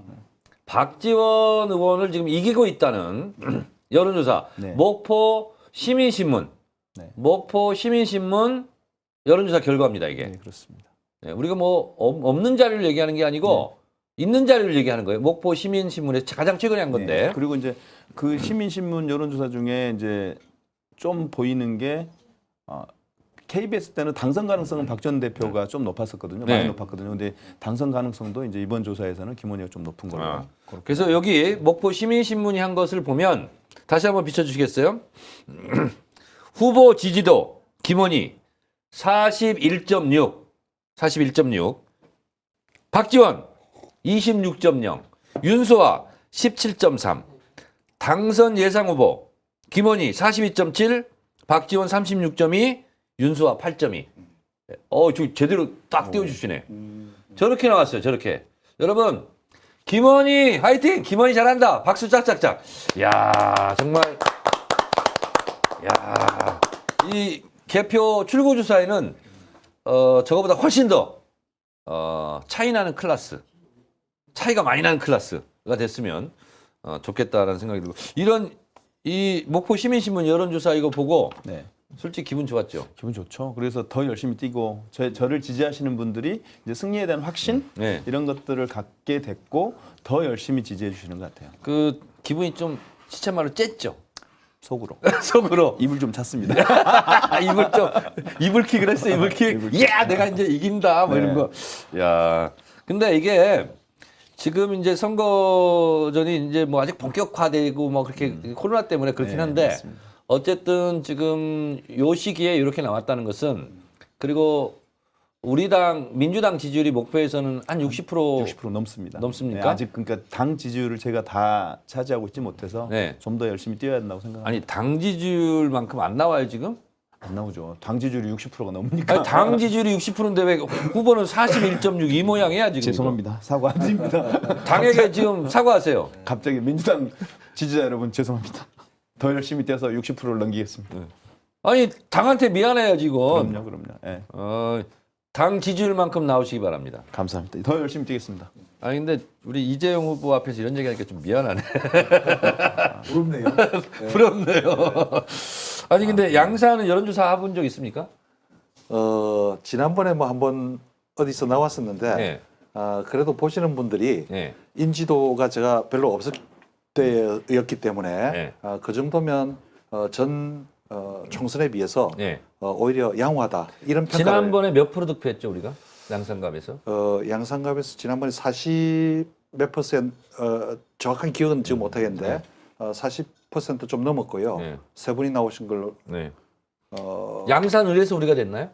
박지원 의원을 지금 이기고 있다는 여론조사. 네. 목포 시민신문. 네. 목포 시민신문 여론조사 결과입니다, 이게. 네, 그렇습니다. 네, 우리가 뭐 없는 자료를 얘기하는 게 아니고 있는 자료를 얘기하는 거예요. 목포 시민신문에서 가장 최근에 한 건데. 네. 그리고 이제 그 시민신문 여론조사 중에 이제 좀 보이는 게 KBS 때는 당선 가능성은 박 전 대표가 좀 높았었거든요. 네. 많이 높았거든요. 근데 당선 가능성도 이제 이번 조사에서는 김원희가 좀 높은 걸로. 그래서 여기 목포 시민신문이 한 것을 보면 다시 한번 비춰주시겠어요? 후보 지지도 김원희 41.6, 박지원 26.0, 윤소아 17.3, 당선 예상 후보 김원희 42.7, 박지원 36.2, 윤소아 8.2. 저 제대로 딱 띄워주시네. 저렇게 나왔어요. 저렇게. 여러분 김원희 화이팅! 김원희 잘한다. 박수 짝짝짝. 야 정말. 야 이 개표 출구조사에는 저거보다 훨씬 더 차이 나는 클래스, 차이가 많이 나는 클래스가 됐으면 좋겠다라는 생각이 들고 이런 이 목포 시민신문 여론조사 이거 보고 네. 솔직히 기분 좋았죠. 기분 좋죠. 그래서 더 열심히 뛰고 저를 지지하시는 분들이 이제 승리에 대한 확신 네. 이런 것들을 갖게 됐고 더 열심히 지지해 주시는 것 같아요. 그 기분이 좀 시쳇말로 쨌죠. 속으로. 속으로 입을 좀 찼습니다. 입을 좀 이불킥을 했어. 이불킥. 야, 내가 이제 이긴다. 뭐 이런 네. 거. 야. 근데 이게 지금 이제 선거전이 이제 뭐 아직 본격화되고 뭐 그렇게 코로나 때문에 그렇긴 네, 한데 맞습니다. 어쨌든 지금 요 시기에 이렇게 나왔다는 것은 그리고 우리 당 민주당 지지율이 목표에서는 한 60% 60% 넘습니다. 넘습니까? 네, 아직 그러니까 당 지지율을 제가 다 차지하고 있지 못해서 네. 좀 더 열심히 뛰어야 된다고 생각합니다. 아니 당 지지율만큼 안 나와요 지금? 안 나오죠. 당 지지율이 60%가 넘으니까. 아니, 당 지지율이 60%인데 왜 후보는 41.6 이 모양이야 지금? 죄송합니다. 사과드립니다. 이거. 당에게 지금 사과하세요. 갑자기 민주당 지지자 여러분 죄송합니다. 더 열심히 뛰어서 60%를 넘기겠습니다. 아니 당한테 미안해요 지금. 그럼요. 예. 당 지지율만큼 나오시기 바랍니다. 감사합니다. 더 열심히 뛰겠습니다. 아니 근데 우리 이재용 후보 앞에서 이런 얘기하니까 좀 미안하네. 부럽네요. 부럽네요. 아니 근데 양산은 여론조사 해본 적 있습니까? 지난번에 뭐 한번 어디서 나왔었는데 네. 그래도 보시는 분들이 네. 인지도가 제가 별로 없을 때였기 때문에 네. 그 정도면 전 총선에 비해서 네. 오히려 양호하다 이런 평가를 지난번에 몇 프로 득표했죠 우리가 양산갑에서? 양산갑에서 지난번에 40 몇 퍼센트 정확한 기억은 지금 못하겠는데 40%좀 넘었고요. 네. 세 분이 나오신 걸로 네. 양산 을에서 우리가 됐나요?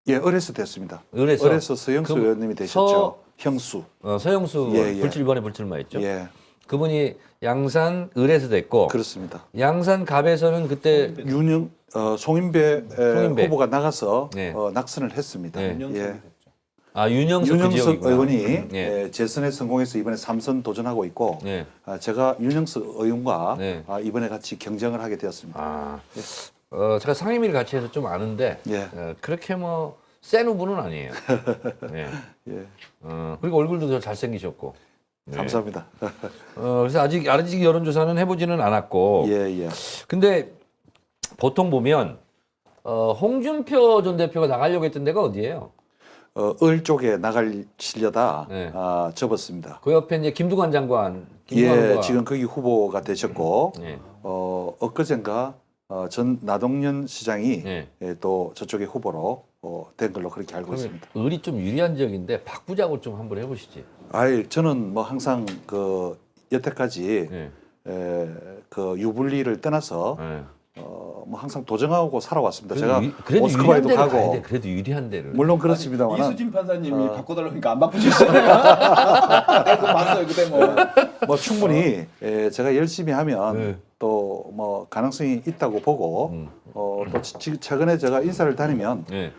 예, 을에서 됐습니다. 을에서 을에서 서영수 그 의원님이 되셨죠. 형수. 서영수 예, 예. 이번에 불출마했죠. 예, 그분이 양산 을에서 됐고 그렇습니다. 양산 갑에서는 그때 윤영 송인배, 송인배. 후보가 나가서 네. 낙선을 했습니다. 네. 예. 윤영석 그 윤영석 지역이구나. 의원이 예. 재선에 성공해서 이번에 3선 도전하고 있고 네. 제가 윤영석 의원과 네. 이번에 같이 경쟁을 하게 되었습니다. 아, 제가 상임위를 같이 해서 좀 아는데 예. 그렇게 뭐 센 후보는 아니에요. 네. 예. 그리고 얼굴도 더 잘생기셨고. 네. 감사합니다. 그래서 아직 여론조사는 해보지는 않았고. 예, 예. 근데 보통 보면 홍준표 전 대표가 나가려고 했던 데가 어디예요? 을 쪽에 나가시려다 네. 접었습니다. 그 옆에 이제 김두관 장관. 예, 후보가. 지금 거기 후보가 되셨고 네. 엊그젠가 전 나동연 시장이 네. 또 저쪽의 후보로 된 걸로 그렇게 알고 그러면 있습니다. 을이 좀 유리한 지역인데 바꾸자고 좀 한번 해보시지. 아이 저는 뭐 항상 여태까지 네. 그 유불리를 떠나서 네. 뭐 항상 도전하고 살아왔습니다. 제가 그래도 유리한 모스크바에도 데를 가야 가고 돼. 그래도 유리한 데를. 물론 그렇습니다만 이수진 판사님이 바꿔달라니까 안 바꾸셨잖아요. 내가 그거 봤어요 그때 뭐. 뭐 충분히 제가 열심히 하면 네. 또 뭐 가능성이 있다고 보고 또 최근에 제가 인사를 다니면 네.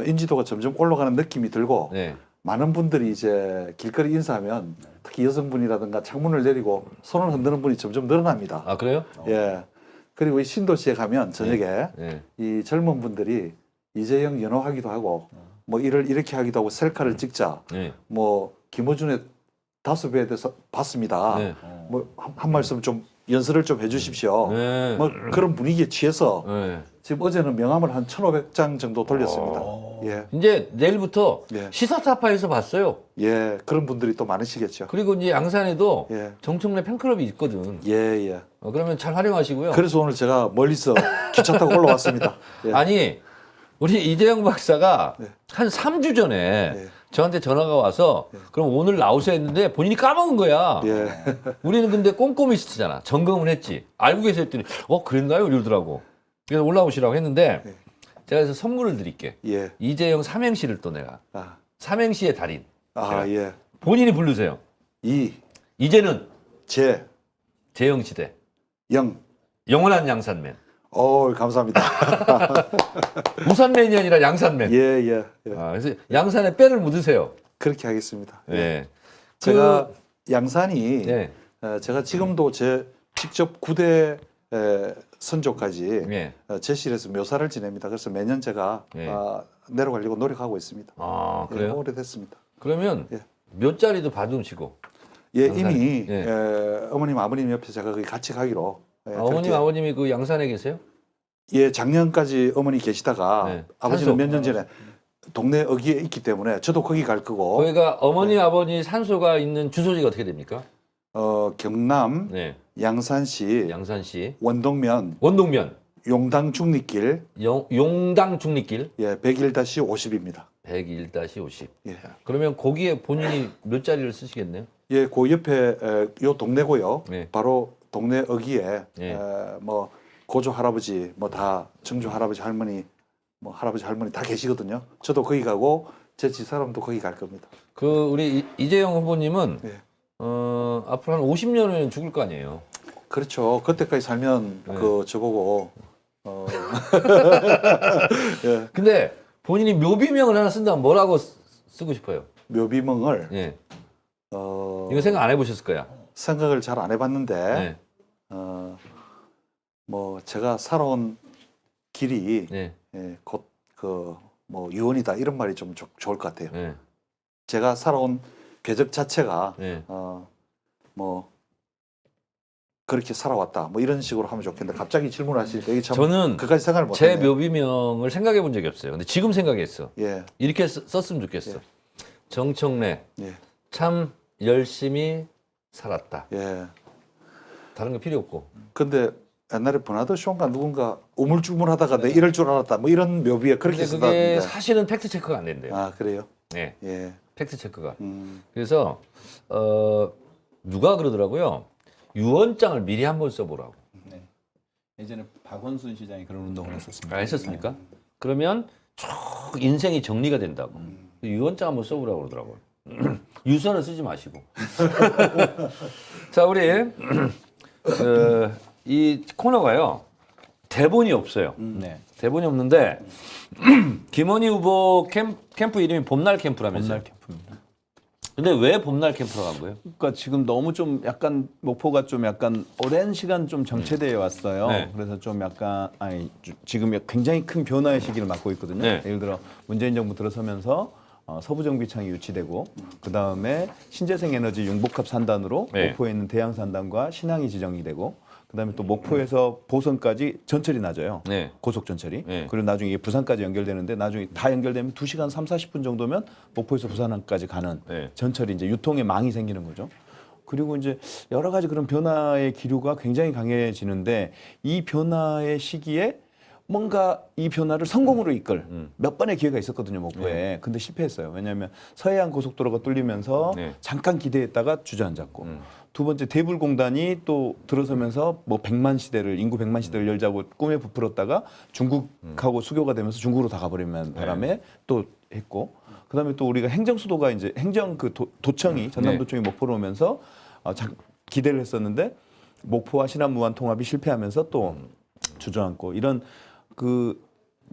인지도가 점점 올라가는 느낌이 들고 네. 많은 분들이 이제 길거리 인사하면 특히 여성분이라든가 창문을 내리고 손을 흔드는 분이 점점 늘어납니다. 아 그래요? 예. 그리고 이 신도시에 가면 저녁에 네. 이 젊은 분들이 이재영 연호하기도 하고 뭐 일을 이렇게 하기도 하고 셀카를 찍자. 네. 뭐 김어준의 5배에 대해서 봤습니다. 네. 뭐 한 말씀 좀 연설을 좀 해주십시오. 네. 뭐 그런 분위기에 취해서 네. 지금 어제는 명함을 한 1,500장 정도 돌렸습니다. 예, 이제 내일부터 예. 시사타파에서 봤어요. 예, 그런 분들이 또 많으시겠죠. 그리고 이제 양산에도 예, 정청래 팬클럽이 있거든. 예, 예. 그러면 잘 활용하시고요. 그래서 오늘 제가 멀리서 기차 타고 올라왔습니다. 예. 아니 우리 이재영 박사가 네. 한 3주 전에 네. 저한테 전화가 와서 그럼 오늘 나오셔야 했는데 본인이 까먹은 거야. 예, 우리는 근데 꼼꼼히 쓰잖아. 점검을 했지. 알고 계세요 했더니 그랬나요? 이러더라고. 그래서 올라오시라고 했는데 네. 제가 그래서 선물을 드릴게. 예. 이재영 삼행시를 또 내가. 아, 삼행시의 달인. 예. 본인이 부르세요. 이제는 제, 재영시대. 영. 영원한 양산맨. 감사합니다. 우산맨이 아니라 양산맨. 예, 예, 예. 그래서 양산에 뼈를 묻으세요. 그렇게 하겠습니다. 예. 제가 양산이 예. 제가 지금도 제 직접 구대 선조까지 예. 제실에서 묘사를 지냅니다. 그래서 매년 제가 예. 내려가려고 노력하고 있습니다. 아, 예, 그래요? 오래됐습니다. 그러면 예. 몇 자리도 받으시고. 예, 양산이. 이미 예. 어머님, 아버님 옆에 제가 거기 같이 가기로 예, 어머님 그렇게- 아버님이 그 양산에 계세요? 예, 작년까지 어머니 계시다가 네. 아버지는 산소. 몇 년 전에 동네 어귀에 있기 때문에 저도 거기 갈 거고 거기가 어머니 아버니 산소가 있는 주소지가 어떻게 됩니까? 경남 네. 양산시 양산시 원동면 원동면 용당 중립길 용당 중립길 예, 101-50입니다. 101-50. 예. 그러면 거기에 본인이 몇 자리를 쓰시겠네요? 예, 그 옆에 요 동네고요. 네. 바로 동네 어귀에 네. 뭐 고조 할아버지, 뭐 다 청주 할아버지 할머니, 뭐 할아버지 할머니 다 계시거든요. 저도 거기 가고 제 집사람도 거기 갈 겁니다. 그 우리 이재용 후보님은 예. 앞으로 한 50년은 죽을 거 아니에요. 그렇죠. 그때까지 살면 네. 그 저보고 예, 근데 본인이 묘비명을 하나 쓴다면 뭐라고 쓰고 싶어요? 묘비멍을 예. 어, 이거 생각 안 해보셨을 거야. 생각을 잘 안 해봤는데 네. 뭐 제가 살아온 길이 네. 예, 곧 그 뭐 유언이다 이런 말이 좀 좋을 것 같아요. 네. 제가 살아온 궤적 자체가 네. 뭐 그렇게 살아왔다 뭐 이런 식으로 하면 좋겠는데 갑자기 질문하시니까 이게 참 저는 그까지 생각을 제 못했네요. 묘비명을 생각해 본 적이 없어요. 근데 지금 생각했어. 예, 이렇게 썼으면 좋겠어. 예. 정청래 예, 참 열심히 살았다. 예. 다른 거 필요 없고. 근데 옛날에 버나드 쇼인가 누군가 우물쭈물하다가 내 이럴 줄 알았다 뭐 이런 묘비에 그렇게 근데 그게 쓰다던데. 사실은 팩트 체크가 안 된대요. 아 그래요? 네, 예. 팩트 체크가. 음. 그래서 누가 그러더라고요. 유언장을 미리 한번 써보라고. 네. 예전에 박원순 시장이 그런 운동을 했었습니다. 했었습니까? 그러면 쭉 인생이 정리가 된다고. 유언장 한번 써보라고 그러더라고요. 유서는 쓰지 마시고. 자, 우리 이 코너가요. 대본이 없어요. 네. 대본이 없는데 김원희 후보 캠프 이름이 봄날 캠프라면서요. 봄날 캠프입니다. 근데 왜 봄날 캠프라고 한 거예요? 그러니까 지금 너무 좀 약간 목포가 좀 약간 오랜 시간 좀 정체되어 왔어요. 네. 그래서 좀 약간 지금 굉장히 큰 변화의 시기를 맞고 있거든요. 네. 예를 들어 문재인 정부 들어서면서 서부정비창이 유치되고 그 다음에 신재생 에너지 융복합 산단으로 네. 목포에 있는 대양 산단과 신항이 지정이 되고 그 다음에 또 목포에서 보선까지 전철이 나져요. 네. 고속 전철이. 네. 그리고 나중에 이게 부산까지 연결되는데 나중에 다 연결되면 2시간 3-40분 정도면 목포에서 부산까지 가는 네. 전철이 이제 유통의 망이 생기는 거죠. 그리고 이제 여러 가지 그런 변화의 기류가 굉장히 강해지는데 이 변화의 시기에 뭔가 이 변화를 성공으로 이끌 몇 번의 기회가 있었거든요, 목포에. 근데 실패했어요. 왜냐하면 서해안 고속도로가 뚫리면서 네. 잠깐 기대했다가 주저앉았고 두 번째 대불공단이 또 들어서면서 뭐 100만 시대를 인구 100만 시대를 열자고 꿈에 부풀었다가 중국하고 수교가 되면서 중국으로 다 가버리는 바람에 또 했고 그다음에 또 우리가 행정 수도가 이제 행정 그 도청이 전남도청이 목포로 오면서 기대를 했었는데 목포와 신안 무한 통합이 실패하면서 또 주저앉고 이런 그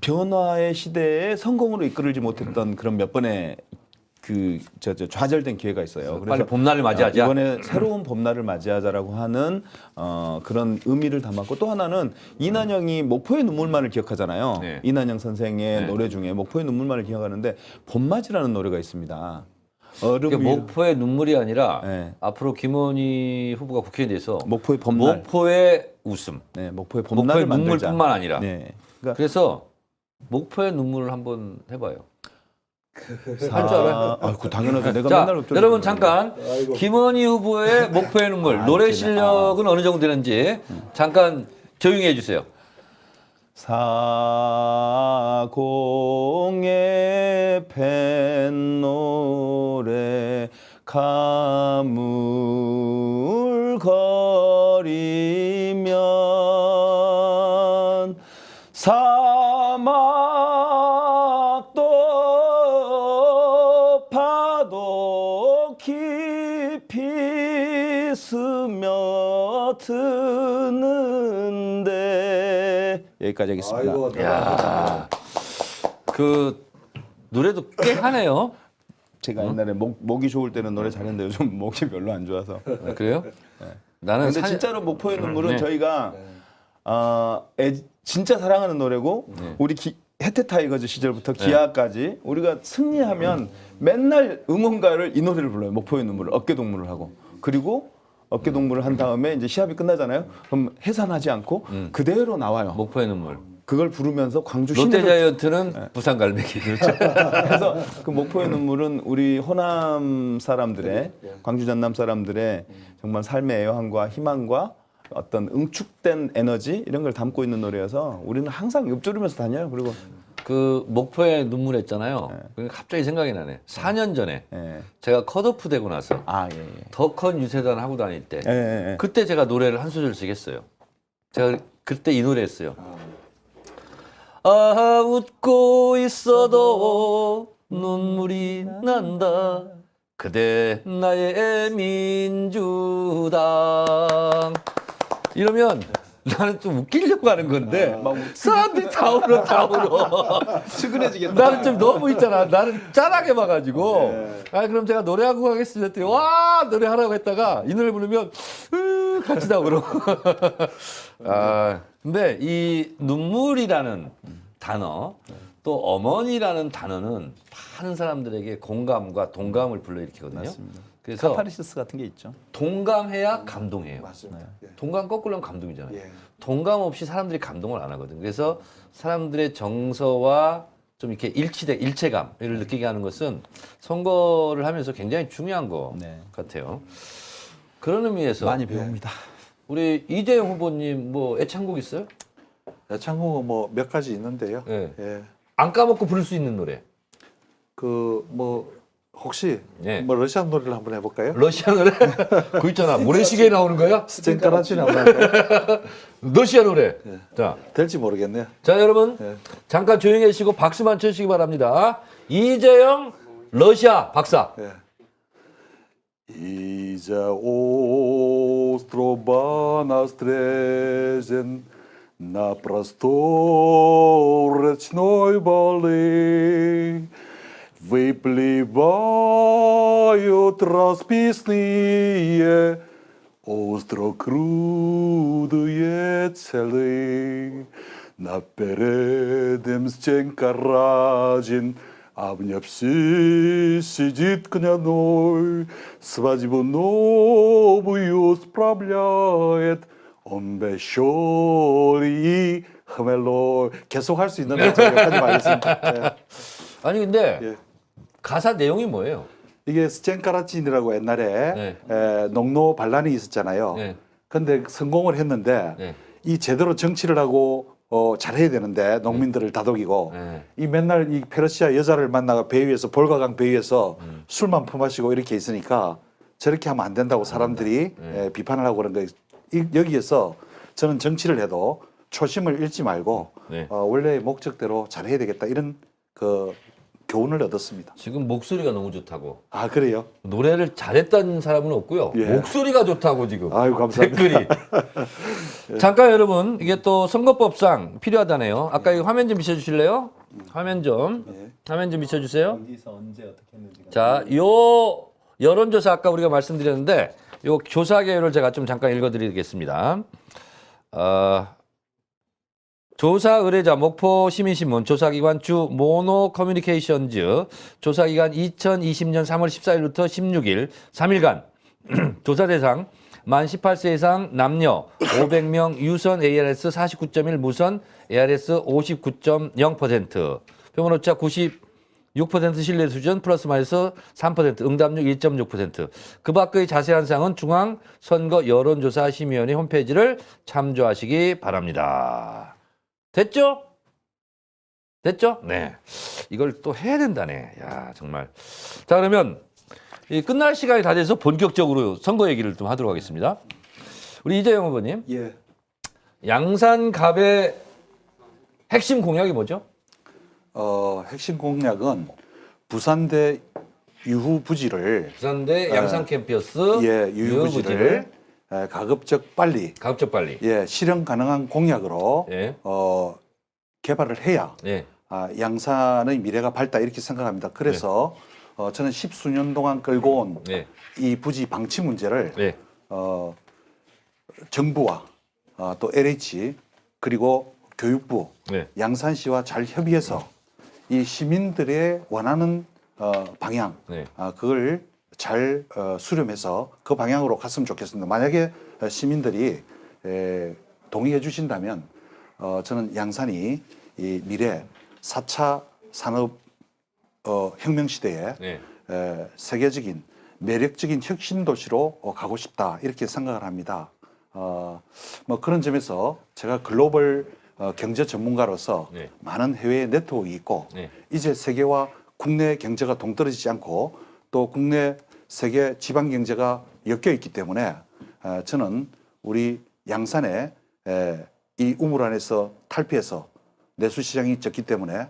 변화의 시대에 성공으로 이끌지 못했던 그런 몇 번의 그 좌절된 기회가 있어요. 빨리 봄날을 맞이하자. 이번에 새로운 봄날을 맞이하자라고 하는 그런 의미를 담았고 또 하나는 이난영이 목포의 눈물만을 기억하잖아요. 네. 이난영 선생의 네. 노래 중에 목포의 눈물만을 기억하는데 봄맞이라는 노래가 있습니다. 그러니까 목포의 눈물이 아니라 네. 앞으로 김원희 후보가 국회의원에 대해서 목포의 봄날, 목포의 웃음, 네, 목포의 봄날을 목포의 만들자. 눈물뿐만 아니라. 네. 그러니까 그래서 목포의 눈물을 한번 해봐요. 할 줄 알아요? 그 당연하죠. 내가 자, 맨날 읊조리는 여러분 거예요. 잠깐 김원희 후보의 목포의 눈물 노래 실력은 어느 정도 되는지 잠깐 조용히 해주세요. 사공의 뱃노래 가물거리면 사막도 파도 깊이 스며드는데 여기까지 하겠습니다. 아이고, 야, 그 노래도 꽤 하네요. 제가 옛날에 목이 좋을 때는 노래 잘했는데 요즘 목이 별로 안 좋아서. 아, 그래요? 나는 근데 진짜로 목포의 눈물은 네. 저희가 진짜 사랑하는 노래고 네. 우리 혜태 타이거즈 시절부터 기아까지 우리가 승리하면 맨날 응원가를 이 노래를 불러요. 목포의 눈물을 어깨동무를 하고 그리고 어깨 동무를 한 다음에 이제 시합이 끝나잖아요. 그럼 해산하지 않고 그대로 나와요. 목포의 눈물. 그걸 부르면서 광주 시내를 롯데자이언트는 부산 갈매기. 그렇죠. 그래서 그 목포의 눈물은 우리 호남 사람들의 광주 전남 사람들의 정말 삶의 애환과 희망과 어떤 응축된 에너지 이런 걸 담고 있는 노래여서 우리는 항상 읊조리면서 다녀요. 그리고 그 목포의 눈물 했잖아요. 그러니까 갑자기 생각이 나네. 4년 전에 예. 제가 컷오프 되고 나서 예. 더 큰 유세단 하고 다닐 때 예. 그때 제가 노래를 한 소절씩 했어요. 제가 그때 이 노래 했어요. 아 웃고 있어도 눈물이 난다. 그대 나의 민주당. 이러면 나는 좀 웃기려고 하는 건데 사람들이 다 울어 다 울어. 측은해지겠다. 나는 좀 너무 있잖아. 나는 짠하게 봐가지고. 아 그럼 제가 노래하고 가겠습니다. 했더니 와 노래하라고 했다가 이 노래 부르면 같이 다 울어. 아 근데 이 눈물이라는 단어 또 어머니라는 단어는 많은 사람들에게 공감과 동감을 불러일으키거든요. 맞습니다. 그래서 카타르시스 같은 게 있죠. 동감해야 감동해요. 맞습니다. 예. 동감 거꾸로 하면 감동이잖아요. 예. 동감 없이 사람들이 감동을 안 하거든. 그래서 사람들의 정서와 좀 이렇게 일체감을 느끼게 하는 것은 선거를 하면서 굉장히 중요한 것 네. 같아요. 그런 의미에서 많이 배웁니다. 우리 이재용 후보님 뭐 애창곡 있어요? 애창곡은 뭐 몇 가지 있는데요. 예. 예. 안 까먹고 부를 수 있는 노래. 그 뭐 혹시 예. 뭐 러시아 노래를 한번 해볼까요? 러시아 노래? 그거 있잖아. 모래시계에 나오는 거야? 스탠카라치나 한번 할까요? 러시아 노래. 자, 될지 모르겠네요. 자 여러분 예. 잠깐 조용히 해주시고 박수만 쳐주시기 바랍니다. 이재영 러시아 박사. 예. 이자 острова настрежен на простор речной воды выплывают расписные острокрудые цели. Наперед Стенька Радин, обнявшись, сидит княной, свадьбу новую справляет. Он веселый и хмелой. 계속 할 수 있는 거 여기까지 하겠습니다. 예. 아니 근데 예. 가사 내용이 뭐예요? 이게 스첸카라친이라고 옛날에 네. 농노 반란이 있었잖아요. 네. 근데 성공을 했는데 네. 이 제대로 정치를 하고 잘해야 되는데 농민들을 다독이고 네. 이 맨날 이 페르시아 여자를 만나가 배 위에서 볼가강 배 위에서 술만 퍼마시고 이렇게 있으니까 저렇게 하면 안 된다고 사람들이 비판을 하고 그런 거 여기에서 저는 정치를 해도 초심을 잃지 말고 네. 원래의 목적대로 잘해야 되겠다 이런 그 교훈을 얻었습니다. 지금 목소리가 너무 좋다고. 아 그래요? 노래를 잘했다는 사람은 없고요. 예. 목소리가 좋다고 지금. 아유 감사합니다. 댓글이. 잠깐 여러분 이게 또 선거법상 필요하다네요. 아까 이 화면 좀 비춰주실래요? 화면 좀 비춰주세요. 어디서 언제 어떻게 했는지. 자, 요 여론조사 아까 우리가 말씀드렸는데 요 조사 개요를 제가 좀 잠깐 읽어드리겠습니다. 조사 의뢰자 목포 시민신문 조사기관 주 모노 커뮤니케이션즈 조사기간 2020년 3월 14일부터 16일 3일간 조사 대상 만 18세 이상 남녀 500명 유선 ARS 49.1 무선 ARS 59.0% 표본 오차 96% 신뢰 수준 플러스 마이너스 3% 응답률 1.6%. 그 밖의 자세한 사항은 중앙선거 여론조사 심의위원회 홈페이지를 참조하시기 바랍니다. 됐죠? 됐죠? 네. 이걸 또 해야 된다네. 야, 정말. 자, 그러면 이 끝날 시간이 다 돼서 본격적으로 선거 얘기를 좀 하도록 하겠습니다. 우리 이재영 후보님. 예. 양산갑의 핵심 공약이 뭐죠? 핵심 공약은 부산대 유후 부지를 부산대 양산 캠퍼스 유후 부지를 가급적 빨리 가급적 빨리. 실현 가능한 공약으로 예. 개발을 해야 예. 양산의 미래가 밝다 이렇게 생각합니다. 그래서 저는 10수년 동안 끌고 온 이 예. 부지 방치 문제를 예. 정부와 또 LH 그리고 교육부 예. 양산시와 잘 협의해서 이 시민들의 원하는 방향 네. 그걸 잘 수렴해서 그 방향으로 갔으면 좋겠습니다. 만약에 시민들이 동의해 주신다면 저는 양산이 이 미래 4차 산업 혁명 시대에 네. 세계적인 매력적인 혁신 도시로 가고 싶다 이렇게 생각을 합니다. 뭐 그런 점에서 제가 글로벌 경제 전문가로서 네. 많은 해외 네트워크가 있고 네. 이제 세계와 국내 경제가 동떨어지지 않고 또 국내 세계 지방 경제가 엮여 있기 때문에 저는 우리 양산에 이 우물 안에서 탈피해서 내수 시장이 적기 때문에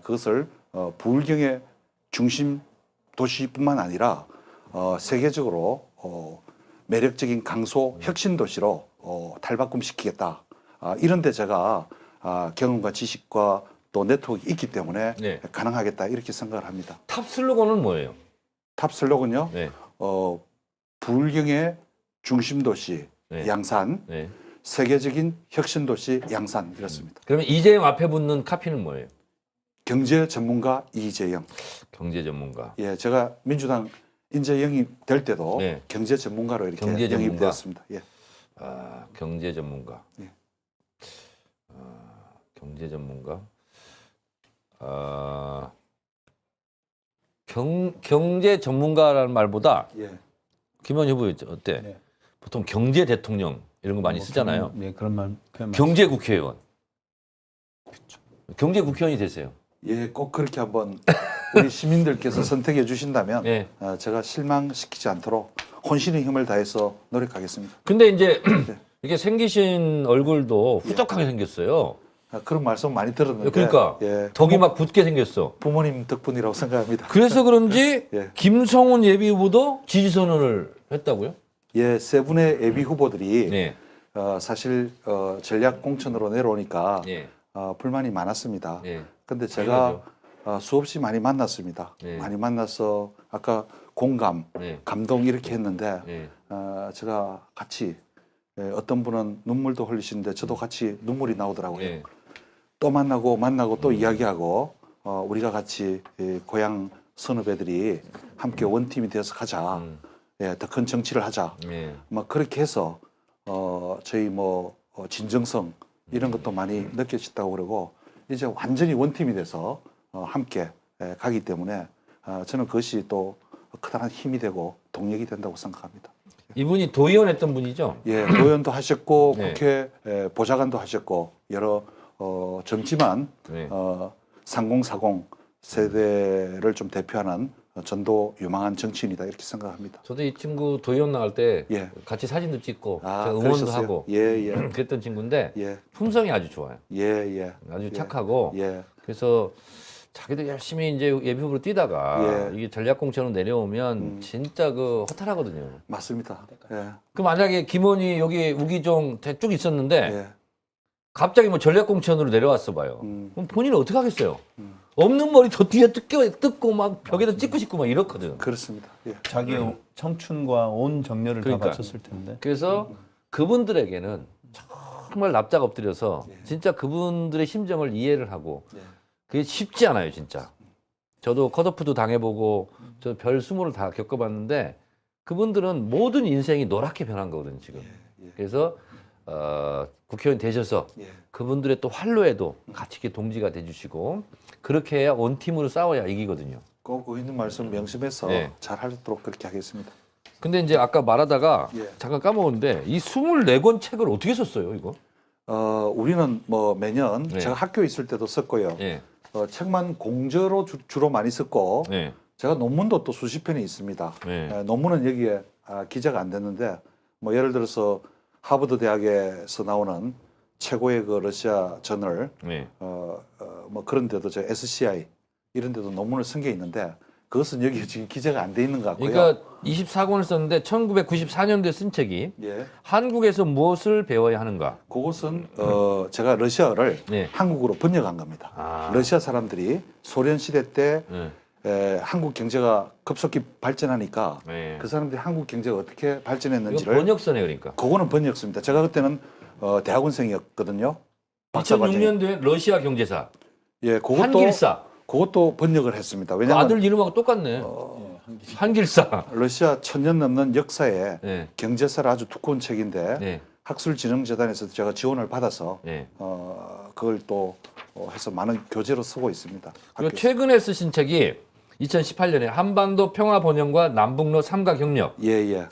그것을 부울경의 중심 도시뿐만 아니라 세계적으로 매력적인 강소 혁신 도시로 탈바꿈시키겠다. 이런 데 제가 경험과 지식과 또 네트워크가 있기 때문에 네. 가능하겠다 이렇게 생각을 합니다. 탑 슬로건은 뭐예요? 탑 슬로건요. 네. 부울경의 중심 도시 네. 양산, 네. 세계적인 혁신 도시 양산 이렇습니다. 그러면 이재용 앞에 붙는 카피는 뭐예요? 경제 전문가 이재영. 경제 전문가. 예, 제가 민주당 인재 영입 될 때도 네. 경제 전문가로 이렇게 경제 전문가. 영입되었습니다. 예. 아, 경제 전문가. 예. 경제 전문가. 경제 전문가라는 말보다 예. 김원희 후보 어때? 네. 보통 경제 대통령 이런 거 많이 쓰잖아요. 네, 그런 말. 경제 국회의원. 경제 국회의원이 되세요. 예, 꼭 그렇게 한번 우리 시민들께서 선택해 주신다면 네. 제가 실망시키지 않도록 혼신의 힘을 다해서 노력하겠습니다. 근데 이제 네. 이렇게 생기신 얼굴도 후적하게 생겼어요. 그런 말씀 많이 들었는데 그러니까 예, 덕이 막 붙게 생겼어. 부모님 덕분이라고 생각합니다. 그래서 그런지 예. 김성훈 예비 후보도 지지 선언을 했다고요? 예, 세 분의 예비 후보들이 네. 사실 전략 공천으로 내려오니까 네. 불만이 많았습니다. 네. 근데 제가 수없이 많이 만났습니다. 네. 많이 만나서 아까 공감, 네. 감동 이렇게 했는데 네. 제가 같이 어떤 분은 눈물도 흘리시는데 저도 같이 눈물이 나오더라고요. 네. 또 만나고 또 이야기하고 우리가 같이 고향 선후배들이 함께 원팀이 되어서 가자. 예, 더 큰 정치를 하자. 네. 뭐 그렇게 해서 저희 뭐 진정성 이런 것도 많이 느껴졌다고 그러고 이제 완전히 원팀이 돼서 함께 가기 때문에 저는 그것이 또 커다란 힘이 되고 동력이 된다고 생각합니다. 이분이 도의원 했던 분이죠? 예, 도의원도 하셨고 네. 국회 보좌관도 하셨고 여러 젊지만 네. 3040 세대를 좀 대표하는 전도 유망한 정치인이다 이렇게 생각합니다. 저도 이 친구 도의원 나갈 때 예. 같이 사진도 찍고 제가 응원도 그러셨어요? 하고 예. 그랬던 친구인데 예. 품성이 아주 좋아요. 예. 아주 착하고 예. 그래서 자기도 열심히 이제 예비 후보로 뛰다가 예. 이게 전략 공천으로 내려오면 진짜 그 허탈하거든요. 맞습니다. 예. 그 만약에 김원희 여기 우기종 쭉 있었는데 예. 갑자기 뭐 전략 공천으로 내려왔어 봐요. 음. 그럼 본인은 어떻게 하겠어요? 없는 머리 저 뒤에 뜯고 막 벽에다 찍고 싶고 막 이렇거든. 그렇습니다. 예. 자기의 청춘과 온 정열을 그러니까. 다 바쳤을 텐데. 그래서 그분들에게는 정말 납작 엎드려서 예. 진짜 그분들의 심정을 이해를 하고 예. 그게 쉽지 않아요, 진짜. 저도 컷오프도 당해보고 저 별 20을 다 겪어봤는데 그분들은 모든 인생이 노랗게 변한 거거든요, 지금. 예. 그래서 국회의원 되셔서 예. 그분들의 또 활로에도 같이 이렇게 동지가 돼주시고 그렇게 해야 원팀으로 싸워야 이기거든요. 꼭 있는 말씀 명심해서 네. 잘 하도록 그렇게 하겠습니다. 근데 이제 아까 말하다가 예. 잠깐 까먹었는데 이 24권 책을 어떻게 썼어요, 이거? 우리는 뭐 매년 네. 제가 학교에 있을 때도 썼고요. 예. 책만 공저로 주로 많이 썼고 네. 제가 논문도 또 수십 편이 있습니다. 네. 논문은 여기에 기재가 안 됐는데 뭐 예를 들어서 하버드 대학에서 나오는 최고의 그 러시아 저널 네. 뭐 그런 데도 저 SCI 이런 데도 논문을 쓴 게 있는데 그것은 여기 지금 기재가 안 돼 있는 것 같고요. 그러니까 24권을 썼는데 1994년도에 쓴 책이 예. 한국에서 무엇을 배워야 하는가? 그것은 제가 러시아어를 네. 한국어로 번역한 겁니다. 아. 러시아 사람들이 소련 시대 때 네. 한국 경제가 급속히 발전하니까 네. 그 사람들이 한국 경제가 어떻게 이거 발전했는지를 번역서네 그러니까. 그거는 번역습니다. 제가 그때는 대학원생이었거든요. 박사과정이. 2006년도에 러시아 경제사, 예, 그것도 한길사. 그것도 번역을 했습니다. 그 왜냐하면 아들 이름하고 똑같네. 한길사. 러시아 천년 넘는 역사에 네. 경제사를 아주 두꺼운 책인데 네. 학술진흥재단에서 제가 지원을 받아서 네. 그걸 또 해서 많은 교재로 쓰고 있습니다. 그리고 학교에서. 최근에 쓰신 책이 2018년에 한반도 평화 번영과 남북로 삼각 협력 예.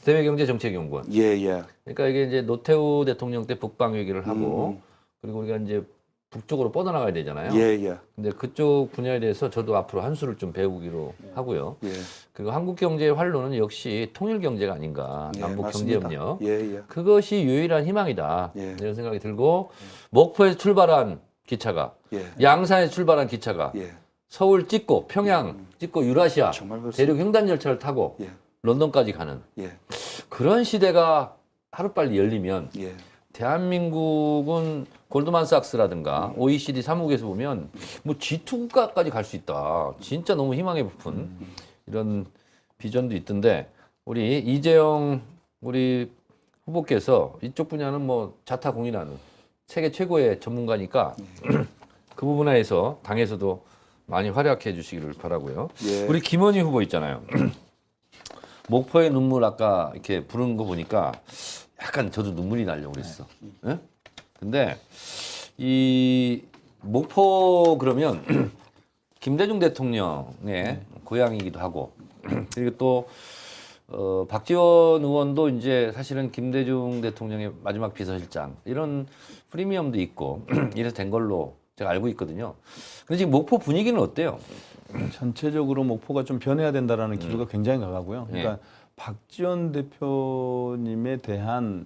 대외경제정책연구원. 예. 그러니까 이게 이제 노태우 대통령 때 북방 얘기를 하고 그리고 우리가 이제 북쪽으로 뻗어나가야 되잖아요. 예. 근데 그쪽 분야에 대해서 저도 앞으로 한 수를 좀 배우기로 하고요. 예. 그리고 한국 경제의 활로는 역시 통일 경제가 아닌가. 예, 남북 맞습니다. 경제협력. 예. 그것이 유일한 희망이다. 예. 이런 생각이 들고 목포에서 출발한 기차가 예. 양산에서 출발한 기차가 예. 서울 찍고 평양 찍고 유라시아 정말 그렇습니다. 대륙 횡단 열차를 타고 예. 런던까지 가는 예. 그런 시대가 하루빨리 열리면 예. 대한민국은 골드만삭스라든가 OECD 사무국에서 보면 뭐 G2 국가까지 갈 수 있다. 진짜 너무 희망에 부푼 이런 비전도 있던데 우리 이재영 우리 후보께서 이쪽 분야는 뭐 자타공인하는 세계 최고의 전문가니까 그 부분에서 당에서도 많이 활약해 주시기를 바라고요. 예. 우리 김원희 후보 있잖아요. 목포의 눈물 아까 이렇게 부르는 거 보니까 약간 저도 눈물이 나려고 그랬어. 예? 근데 이 목포 그러면 김대중 대통령의 고향이기도 하고 그리고 또 박지원 의원도 이제 사실은 김대중 대통령의 마지막 비서실장 이런 프리미엄도 있고 이래서 된 걸로 제가 알고 있거든요. 근데 지금 목포 분위기는 어때요? 전체적으로 목포가 좀 변해야 된다라는 기류가 굉장히 강하고요. 그러니까 네. 박지원 대표님에 대한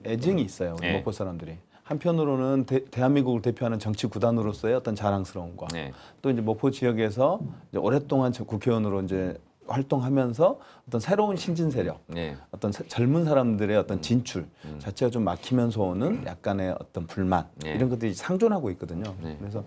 애증이 있어요. 우리 네. 목포 사람들이. 한편으로는 대한민국을 대표하는 정치 구단으로서의 어떤 자랑스러움과 네. 또 이제 목포 지역에서 이제 오랫동안 국회의원으로 이제 활동하면서 어떤 새로운 신진 세력, 네. 어떤 젊은 사람들의 어떤 진출 자체가 좀 막히면서 오는 약간의 어떤 불만 네. 이런 것들이 상존하고 있거든요. 네. 그래서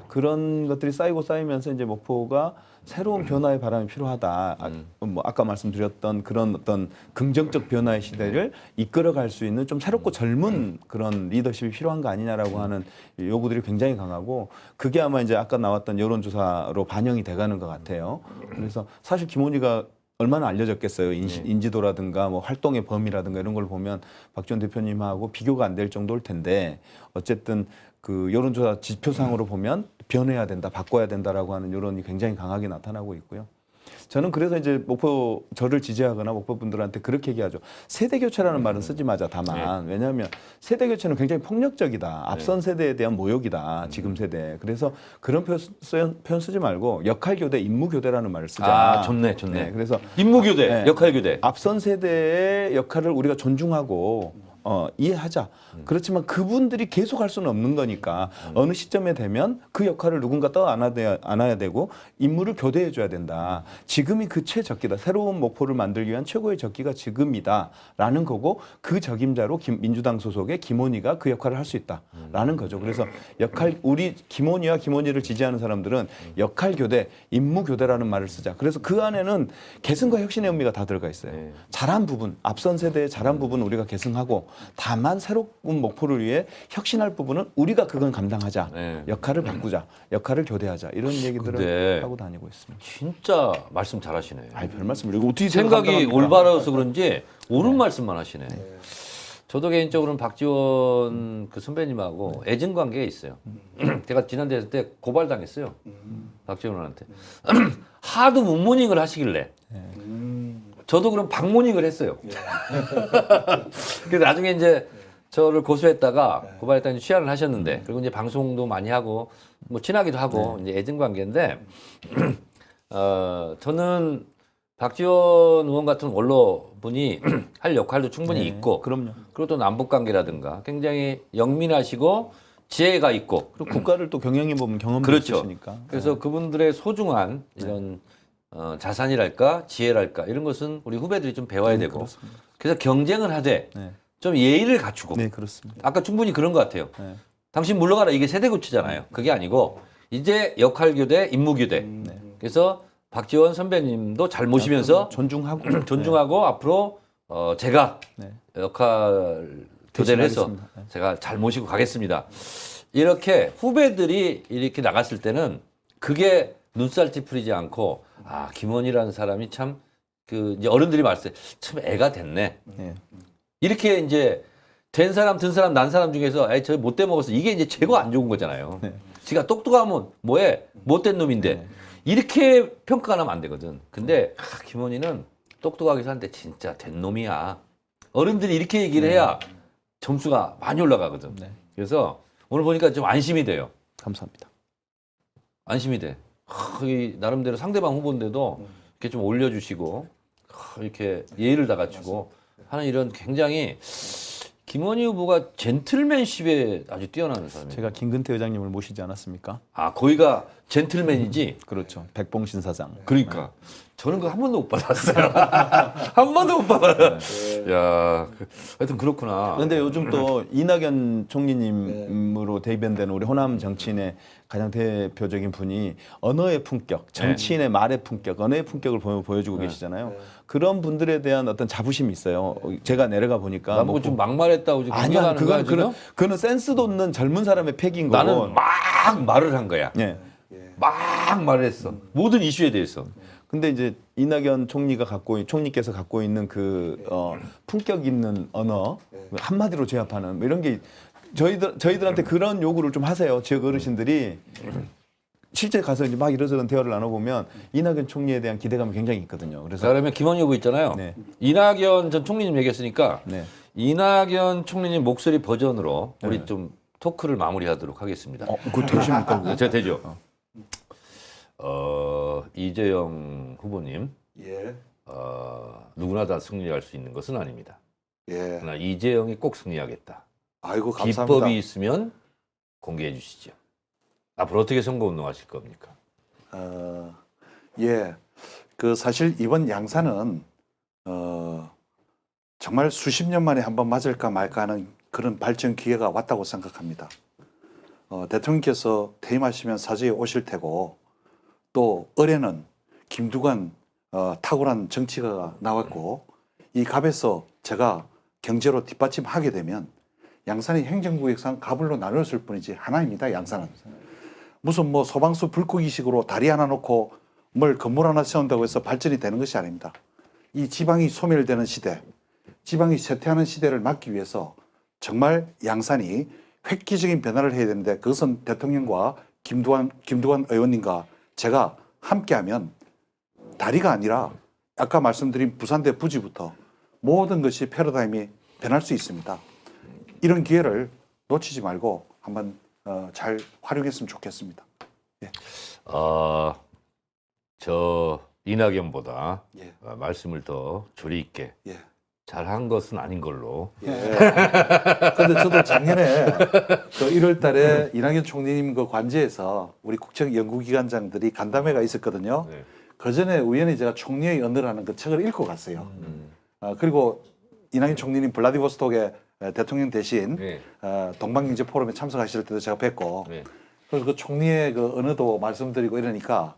그런 것들이 쌓이고 쌓이면서 이제 목포가 새로운 변화의 바람이 필요하다. 뭐 아까 말씀드렸던 그런 어떤 긍정적 변화의 시대를 이끌어갈 수 있는 좀 새롭고 젊은 그런 리더십이 필요한 거 아니냐라고 하는 요구들이 굉장히 강하고 그게 아마 이제 아까 나왔던 여론조사로 반영이 돼가는 것 같아요. 그래서 사실 김원희가 얼마나 알려졌겠어요. 인지도라든가 뭐 활동의 범위라든가 이런 걸 보면 박지원 대표님하고 비교가 안 될 정도일 텐데 어쨌든 그 여론조사 지표상으로 보면 변해야 된다, 바꿔야 된다라고 하는 여론이 굉장히 강하게 나타나고 있고요. 저는 그래서 이제 목포 저를 지지하거나 목포 분들한테 그렇게 얘기하죠. 세대 교체라는 말은 쓰지 마자. 다만 왜냐하면 세대 교체는 굉장히 폭력적이다. 앞선 세대에 대한 모욕이다. 지금 세대. 그래서 그런 표현 쓰지 말고 역할 교대, 임무 교대라는 말을 쓰자. 아, 좋네. 네, 그래서 임무 교대, 네. 역할 교대. 앞선 세대의 역할을 우리가 존중하고 이해하자. 그렇지만 그분들이 계속 할 수는 없는 거니까 어느 시점에 되면 그 역할을 누군가 안아야 되고 임무를 교대해 줘야 된다. 지금이 그 최적기다. 새로운 목포를 만들기 위한 최고의 적기가 지금이다라는 거고 그 적임자로 민주당 소속의 김원희가 그 역할을 할 수 있다라는 거죠. 그래서 우리 김원희와 김원희를 지지하는 사람들은 역할 교대, 임무 교대라는 말을 쓰자. 그래서 그 안에는 계승과 혁신의 의미가 다 들어가 있어요. 잘한 부분, 앞선 세대의 잘한 부분 우리가 계승하고 다만 새로운 목포를 위해 혁신할 부분은 우리가 그건 감당하자. 네. 역할을 바꾸자. 역할을 교대하자. 이런 얘기들을 근데 하고 다니고 있습니다. 진짜 말씀 잘하시네. 아이, 별 말씀을. 이거 어떻게 생각이 감당합니까? 올바라서 그런지 옳은 말씀만 하시네. 저도 개인적으로는 박지원 그 선배님하고 애증 관계가 있어요. 제가 지난 대선 때 고발당했어요. 박지원한테. 하도 문모닝을 하시길래. 저도 그럼 박모닝을 했어요. 그래서 나중에 이제 저를 고소했다가 고발했다가 취하를 하셨는데 그리고 이제 방송도 많이 하고 뭐 친하기도 하고 이제 애증 관계인데 저는 박지원 의원 같은 원로분이 할 역할도 충분히 있고 그럼요. 그리고 또 남북 관계라든가 굉장히 영민하시고 지혜가 있고 그리고 국가를 또 경영해 보면 경험도 그렇죠. 있으시니까. 그래서 그분들의 소중한 이런 자산이랄까 지혜랄까 이런 것은 우리 후배들이 좀 배워야 되고 그렇습니다. 그래서 경쟁을 하되 네. 좀 예의를 갖추고 네, 그렇습니다. 아까 충분히 그런 것 같아요. 네. 당신 물러가라 이게 세대 교체잖아요. 그게 아니고 이제 역할 교대, 임무 교대. 그래서 박지원 선배님도 잘 모시면서 존중하고 앞으로 제가 네. 역할 교대를 해서 대신하겠습니다. 네. 제가 잘 모시고 가겠습니다. 이렇게 후배들이 이렇게 나갔을 때는 그게 눈살 찌푸리지 않고 아 김원희라는 사람이 참 그 이제 어른들이 말했어요. 참 애가 됐네. 예. 이렇게 이제 된 사람, 든 사람, 난 사람 중에서 저 못돼 먹었어. 이게 이제 최고 안 좋은 거잖아요. 지가 똑똑하면 뭐해? 못된 놈인데 이렇게 평가하면 안 되거든. 근데 김원희는 똑똑하게 사는데 진짜 된 놈이야. 어른들이 이렇게 얘기를 해야 점수가 많이 올라가거든. 네. 그래서 오늘 보니까 좀 안심이 돼요. 감사합니다. 안심이 돼. 이 나름대로 상대방 후보인데도 이렇게 좀 올려주시고 이렇게 예의를 다 갖추고 하는 이런 굉장히 김원희 후보가 젠틀맨십에 아주 뛰어나는 사람이에요. 제가 김근태 회장님을 모시지 않았습니까? 아 거기가 젠틀맨이지. 그렇죠. 백봉신 사장. 그러니까 저는 그거 한 번도 못 받았어요. 한 번도 못 받았어요. 야, 하여튼 그렇구나. 그런데 요즘 또 이낙연 총리님으로 대변되는 우리 호남 정치인의 가장 대표적인 분이 언어의 품격, 정치인의 말의 품격, 언어의 품격을 보여주고 계시잖아요. 그런 분들에 대한 어떤 자부심이 있어요. 제가 내려가 보니까 나보고 좀 막말했다고 지금 아니야, 공격하는 거야 지금? 그거는 센스도 없는 젊은 사람의 팩인 거고. 나는 막 말을 한 거야. 예. 막 말을 했어. 모든 이슈에 대해서. 근데 이제 이낙연 총리께서 갖고 있는 그 품격 있는 언어 한마디로 제압하는 뭐 이런 게 저희들한테 그런 요구를 좀 하세요. 지역 어르신들이 실제 가서 이제 막 이러저런 대화를 나눠보면 이낙연 총리에 대한 기대감이 굉장히 있거든요. 자, 그래서 그러면 김원희 후보 있잖아요. 네. 이낙연 전 총리님 얘기했으니까 네. 이낙연 총리님 목소리 버전으로 우리 좀 토크를 마무리하도록 하겠습니다. 그거 되십니까? 그거? 제가 되죠. 이재영 후보님, 예. 누구나 다 승리할 수 있는 것은 아닙니다. 예. 그러나 이재영이 꼭 승리하겠다. 아이고 감사합니다. 기법이 있으면 공개해 주시죠. 앞으로 어떻게 선거운동하실 겁니까? 예. 그 사실 이번 양산은 정말 수십 년 만에 한번 맞을까 말까 하는 그런 발전 기회가 왔다고 생각합니다. 대통령께서 퇴임하시면 사주에 오실 테고 또 올해는 김두관 탁월한 정치가 나왔고 이 갑에서 제가 경제로 뒷받침하게 되면 양산이 행정구역상 가불로 나누었을 뿐이지 하나입니다. 양산은. 무슨 뭐 소방수 불고기식으로 다리 하나 놓고 뭘 건물 하나 세운다고 해서 발전이 되는 것이 아닙니다. 이 지방이 소멸되는 시대, 지방이 쇠퇴하는 시대를 막기 위해서 정말 양산이 획기적인 변화를 해야 되는데 그것은 대통령과 김두관 의원님과 제가 함께하면 다리가 아니라 아까 말씀드린 부산대 부지부터 모든 것이 패러다임이 변할 수 있습니다. 이런 기회를 놓치지 말고 한번 잘 활용했으면 좋겠습니다. 예. 저 이낙연보다 예. 말씀을 더 조리 있게 예. 잘한 것은 아닌 걸로. 예. 근데 저도 작년에 그 1월 달에 이낙연 총리님 그 관저에서 우리 국책 연구기관장들이 간담회가 있었거든요. 네. 그 전에 우연히 제가 총리의 언어라는 그 책을 읽고 갔어요. 그리고 이낙연 총리님 블라디보스톡에 대통령 대신 네. 동방경제 포럼에 참석하실 때도 제가 뵙고 네. 그래서 그 총리의 그 언어도 말씀드리고 이러니까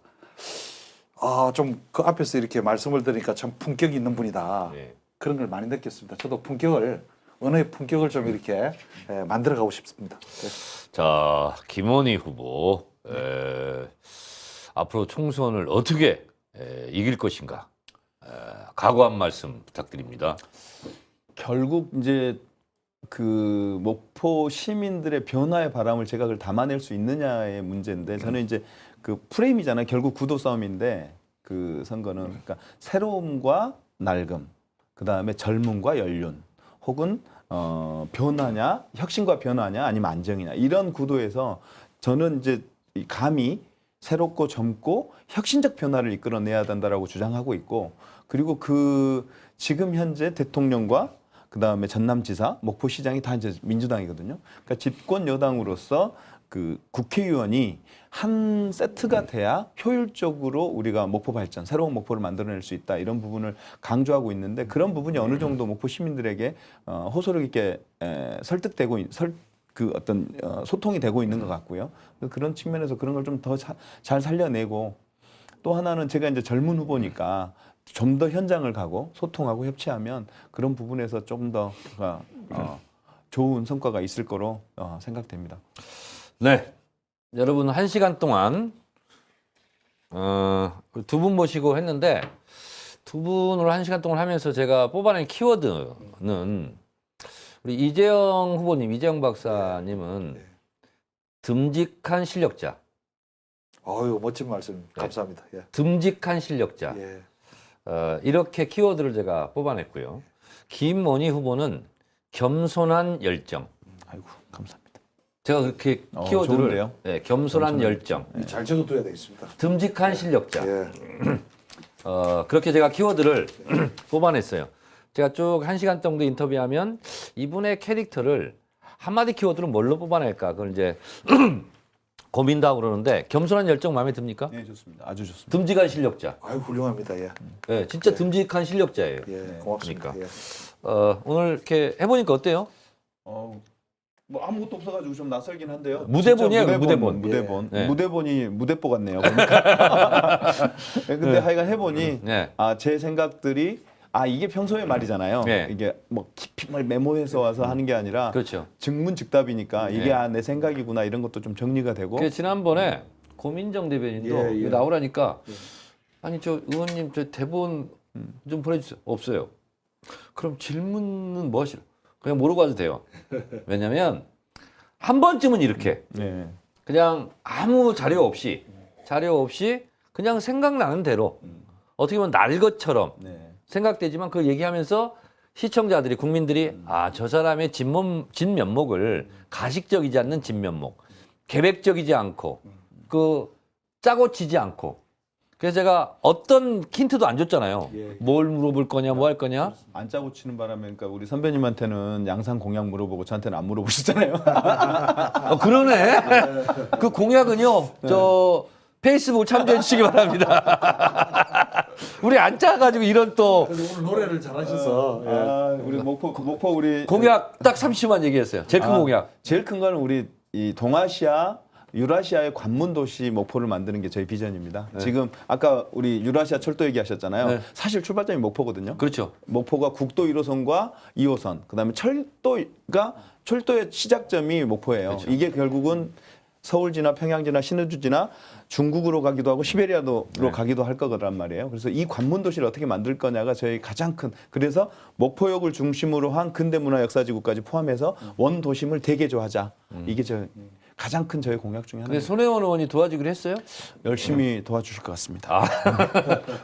좀 그 앞에서 이렇게 말씀을 드리니까 참 품격이 있는 분이다. 네. 그런 걸 많이 느꼈습니다. 저도 언어의 품격을 좀 이렇게 만들어가고 싶습니다. 네. 자, 김원희 후보 앞으로 총선을 어떻게 이길 것인가 각오 한 말씀 부탁드립니다. 결국 이제 그 목포 시민들의 변화의 바람을 제가 그걸 담아낼 수 있느냐의 문제인데 저는 이제 그 프레임이잖아요. 결국 구도 싸움인데 그 선거는 그러니까 새로움과 낡음, 그 다음에 젊음과 연륜, 혹은 변화냐, 혁신과 변화냐, 아니면 안정이냐 이런 구도에서 저는 이제 감히 새롭고 젊고 혁신적 변화를 이끌어내야 된다라고 주장하고 있고 그리고 그 지금 현재 대통령과 그 다음에 전남지사, 목포시장이 다 이제 민주당이거든요. 그러니까 집권 여당으로서 그 국회의원이 한 세트가 돼야 효율적으로 우리가 목포 발전, 새로운 목포를 만들어낼 수 있다 이런 부분을 강조하고 있는데 그런 부분이 어느 정도 목포 시민들에게 호소력 있게 설득되고 그 어떤 소통이 되고 있는 것 같고요. 그런 측면에서 그런 걸 좀 더 잘 살려내고 또 하나는 제가 이제 젊은 후보니까 좀 더 현장을 가고 소통하고 협치하면 그런 부분에서 좀 더 좋은 성과가 있을 거로 생각됩니다. 네, 여러분 1시간 동안 두 분 모시고 했는데 두 분으로 1시간 동안 하면서 제가 뽑아낸 키워드는 우리 이재영 후보님, 이재영 박사님은 듬직한 실력자. 어유 멋진 말씀 감사합니다. 예. 듬직한 실력자. 예. 이렇게 키워드를 제가 뽑아냈고요. 김원희 후보는 겸손한 열정. 아이고 감사합니다. 제가 그렇게 키워드를 좋은데요? 네, 겸손한 열정, 잘 적어둬야 되겠습니다. 듬직한 실력자. 예. 그렇게 제가 키워드를 뽑아냈어요. 제가 쭉 1시간 정도 인터뷰하면 이분의 캐릭터를 한마디 키워드로 뭘로 뽑아낼까? 그걸 이제 고민도 하고 그러는데 겸손한 열정 마음에 듭니까? 네 좋습니다. 아주 좋습니다. 듬직한 실력자. 아유 훌륭합니다. 예. 네, 진짜 듬직한 실력자예요. 예. 고맙습니다. 그러니까. 예. 오늘 이렇게 해보니까 어때요? 뭐 아무것도 없어가지고 좀 낯설긴 한데요. 무대본이에요, 진짜 무대본. 무대본. 네. 무대본이 무대보 같네요. 보니까. 근데 하여간 해보니 네. 제 생각들이 이게 평소의 말이잖아요. 네. 이게 뭐 깊이 말 메모해서 와서 하는 게 아니라 그렇죠. 즉문즉답이니까 이게 네. 내 생각이구나 이런 것도 좀 정리가 되고. 그 지난번에 고민정 대변인도 예, 예. 이거 나오라니까 아니 저 의원님 저 대본 좀 보내주세요. 없어요. 그럼 질문은 뭐 하시려? 그냥 모르고 와도 돼요. 왜냐면 한 번쯤은 이렇게 네. 그냥 아무 자료 없이 그냥 생각나는 대로 어떻게 보면 날 것처럼 네. 생각되지만 그걸 얘기하면서 시청자들이 국민들이 저 사람의 진면목을 가식적이지 않는 진면목, 계획적이지 않고 그 짜고 치지 않고 그래서 제가 어떤 힌트도 안 줬잖아요. 예. 뭘 물어볼 거냐, 뭐 할 거냐. 안 짜고 치는 바람에 그러니까 우리 선배님한테는 양산 공약 물어보고 저한테는 안 물어보시잖아요. 그러네. 그 공약은요. 저 페이스북 참조해 주시기 바랍니다. 우리 안 짜가지고 이런 또 오늘 노래를 잘하셔서 우리 목포 우리 공약 딱 30만 얘기했어요. 제일 큰 공약. 제일 큰 거는 우리 이 동아시아 유라시아의 관문 도시 목포를 만드는 게 저희 비전입니다. 지금 아까 우리 유라시아 철도 얘기하셨잖아요. 네. 사실 출발점이 목포거든요. 그렇죠. 목포가 국도 1호선과 2호선, 그다음에 철도의 시작점이 목포예요. 그렇죠. 이게 결국은 서울지나 평양지나 신의주지나 중국으로 가기도 하고 시베리아로 가기도 할 거란 말이에요. 그래서 이 관문 도시를 어떻게 만들 거냐가 저희 가장 큰, 그래서 목포역을 중심으로 한 근대문화 역사지구까지 포함해서 원 도심을 대개조하자. 이게 가장 큰 저희 공약 중에 근데 하나입니다. 손혜원 의원이 도와주기로 했어요? 열심히 도와주실 것 같습니다.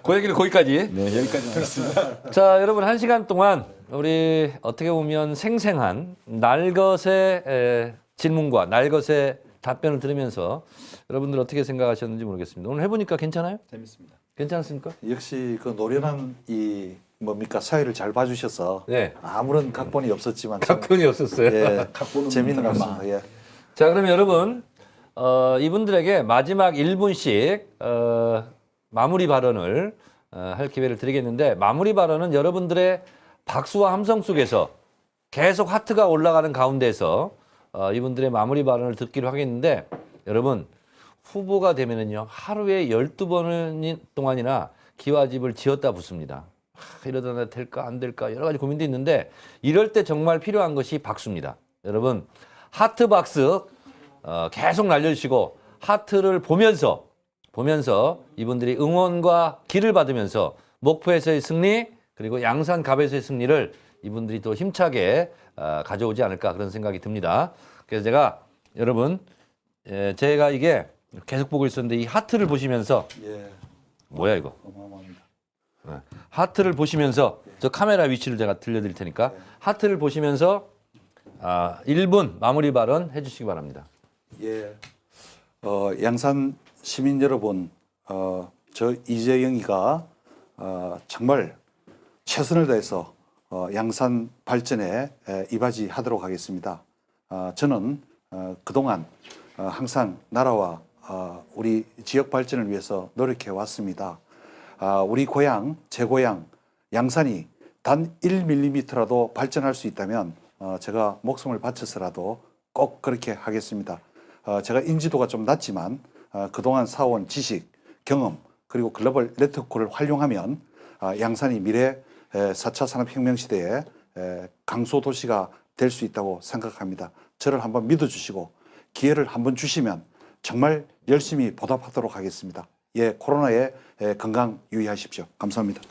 그 얘기는 거기까지. 네, 여기까지 하겠습니다. 자, 여러분 1시간 동안 우리 어떻게 보면 생생한 날것의 질문과 날것의 답변을 들으면서 여러분들 어떻게 생각하셨는지 모르겠습니다. 오늘 해보니까 괜찮아요? 재밌습니다. 괜찮았습니까? 역시 그 노련한 이 뭡니까 사회를 잘 봐주셔서 네. 아무런 각본이 없었지만 참, 각본이 없었어요. 예, 재미있는 것 같습니다. 예. 자, 그러면 여러분 이분들에게 마지막 1분씩 마무리 발언을 할 기회를 드리겠는데 마무리 발언은 여러분들의 박수와 함성 속에서 계속 하트가 올라가는 가운데서 이분들의 마무리 발언을 듣기로 하겠는데 여러분 후보가 되면은요 하루에 12번 동안이나 기와집을 지었다 붙습니다. 이러다 될까 안 될까 여러 가지 고민도 있는데 이럴 때 정말 필요한 것이 박수입니다. 여러분 하트 박스 계속 날려주시고 하트를 보면서 이분들이 응원과 기를 받으면서 목포에서의 승리 그리고 양산갑에서의 승리를 이분들이 또 힘차게 가져오지 않을까 그런 생각이 듭니다. 그래서 제가 여러분 제가 이게 계속 보고 있었는데 이 하트를 보시면서 예. 뭐야 이거 어마어마합니다. 하트를 보시면서 저 카메라 위치를 제가 들려드릴 테니까 하트를 보시면서 1분 마무리 발언 해주시기 바랍니다. 예. 양산 시민 여러분, 저 이재영이가 정말 최선을 다해서 양산 발전에 이바지하도록 하겠습니다. 저는 그동안 항상 나라와 우리 지역 발전을 위해서 노력해 왔습니다. 우리 고향, 제 고향 양산이 단 1mm라도 발전할 수 있다면 제가 목숨을 바쳐서라도 꼭 그렇게 하겠습니다. 제가 인지도가 좀 낮지만 그동안 쌓아온 지식, 경험 그리고 글로벌 네트워크를 활용하면 양산이 미래 4차 산업혁명 시대에 강소도시가 될 수 있다고 생각합니다. 저를 한번 믿어주시고 기회를 한번 주시면 정말 열심히 보답하도록 하겠습니다. 예, 코로나에 건강 유의하십시오. 감사합니다.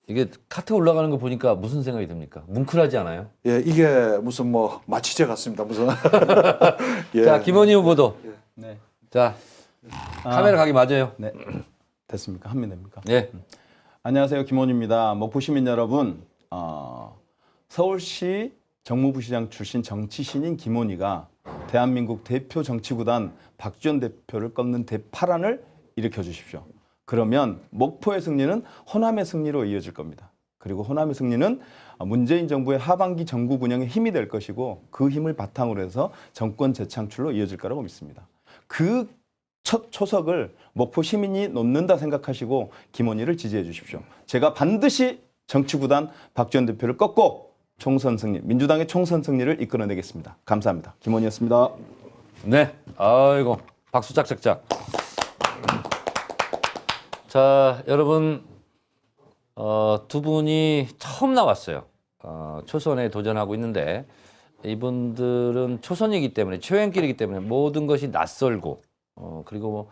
이게 카트 올라가는 거 보니까 무슨 생각이 듭니까? 뭉클하지 않아요? 예, 이게 무슨 뭐 마취제 같습니다. 무슨 예. 자, 김원희 후보도. 네. 자, 카메라 각이 맞아요. 네. 됐습니까? 하면 됩니까? 네. 안녕하세요. 김원입니다. 목포 시민 여러분, 서울시 정무부시장 출신 정치신인 김원희가 대한민국 대표 정치구단 박지원 대표를 꺾는 대파란을 일으켜 주십시오. 그러면 목포의 승리는 호남의 승리로 이어질 겁니다. 그리고 호남의 승리는 문재인 정부의 하반기 정국 운영에 힘이 될 것이고 그 힘을 바탕으로 해서 정권 재창출로 이어질 거라고 믿습니다. 그 첫 초석을 목포 시민이 놓는다 생각하시고 김원희를 지지해 주십시오. 제가 반드시 정치구단 박지원 대표를 꺾고 총선 승리, 민주당의 총선 승리를 이끌어내겠습니다. 감사합니다. 김원희였습니다. 네. 아이고, 박수 짝짝짝. 자, 여러분, 두 분이 처음 나왔어요. 초선에 도전하고 있는데 이분들은 초선이기 때문에 초연길이기 때문에 모든 것이 낯설고 그리고 뭐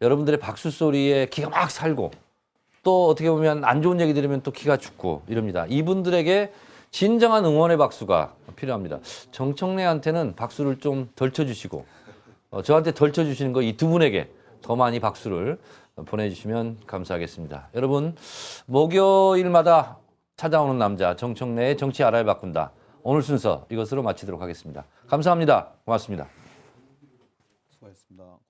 여러분들의 박수 소리에 기가 막 살고 또 어떻게 보면 안 좋은 얘기 들으면 또 기가 죽고 이럽니다. 이분들에게 진정한 응원의 박수가 필요합니다. 정청래한테는 박수를 좀 덜 쳐주시고 저한테 덜 쳐주시는 거 이 두 분에게 더 많이 박수를 보내주시면 감사하겠습니다. 여러분, 목요일마다 찾아오는 남자 정청래의 정치 알아야 바꾼다. 오늘 순서 이것으로 마치도록 하겠습니다. 감사합니다. 고맙습니다. 수고하셨습니다.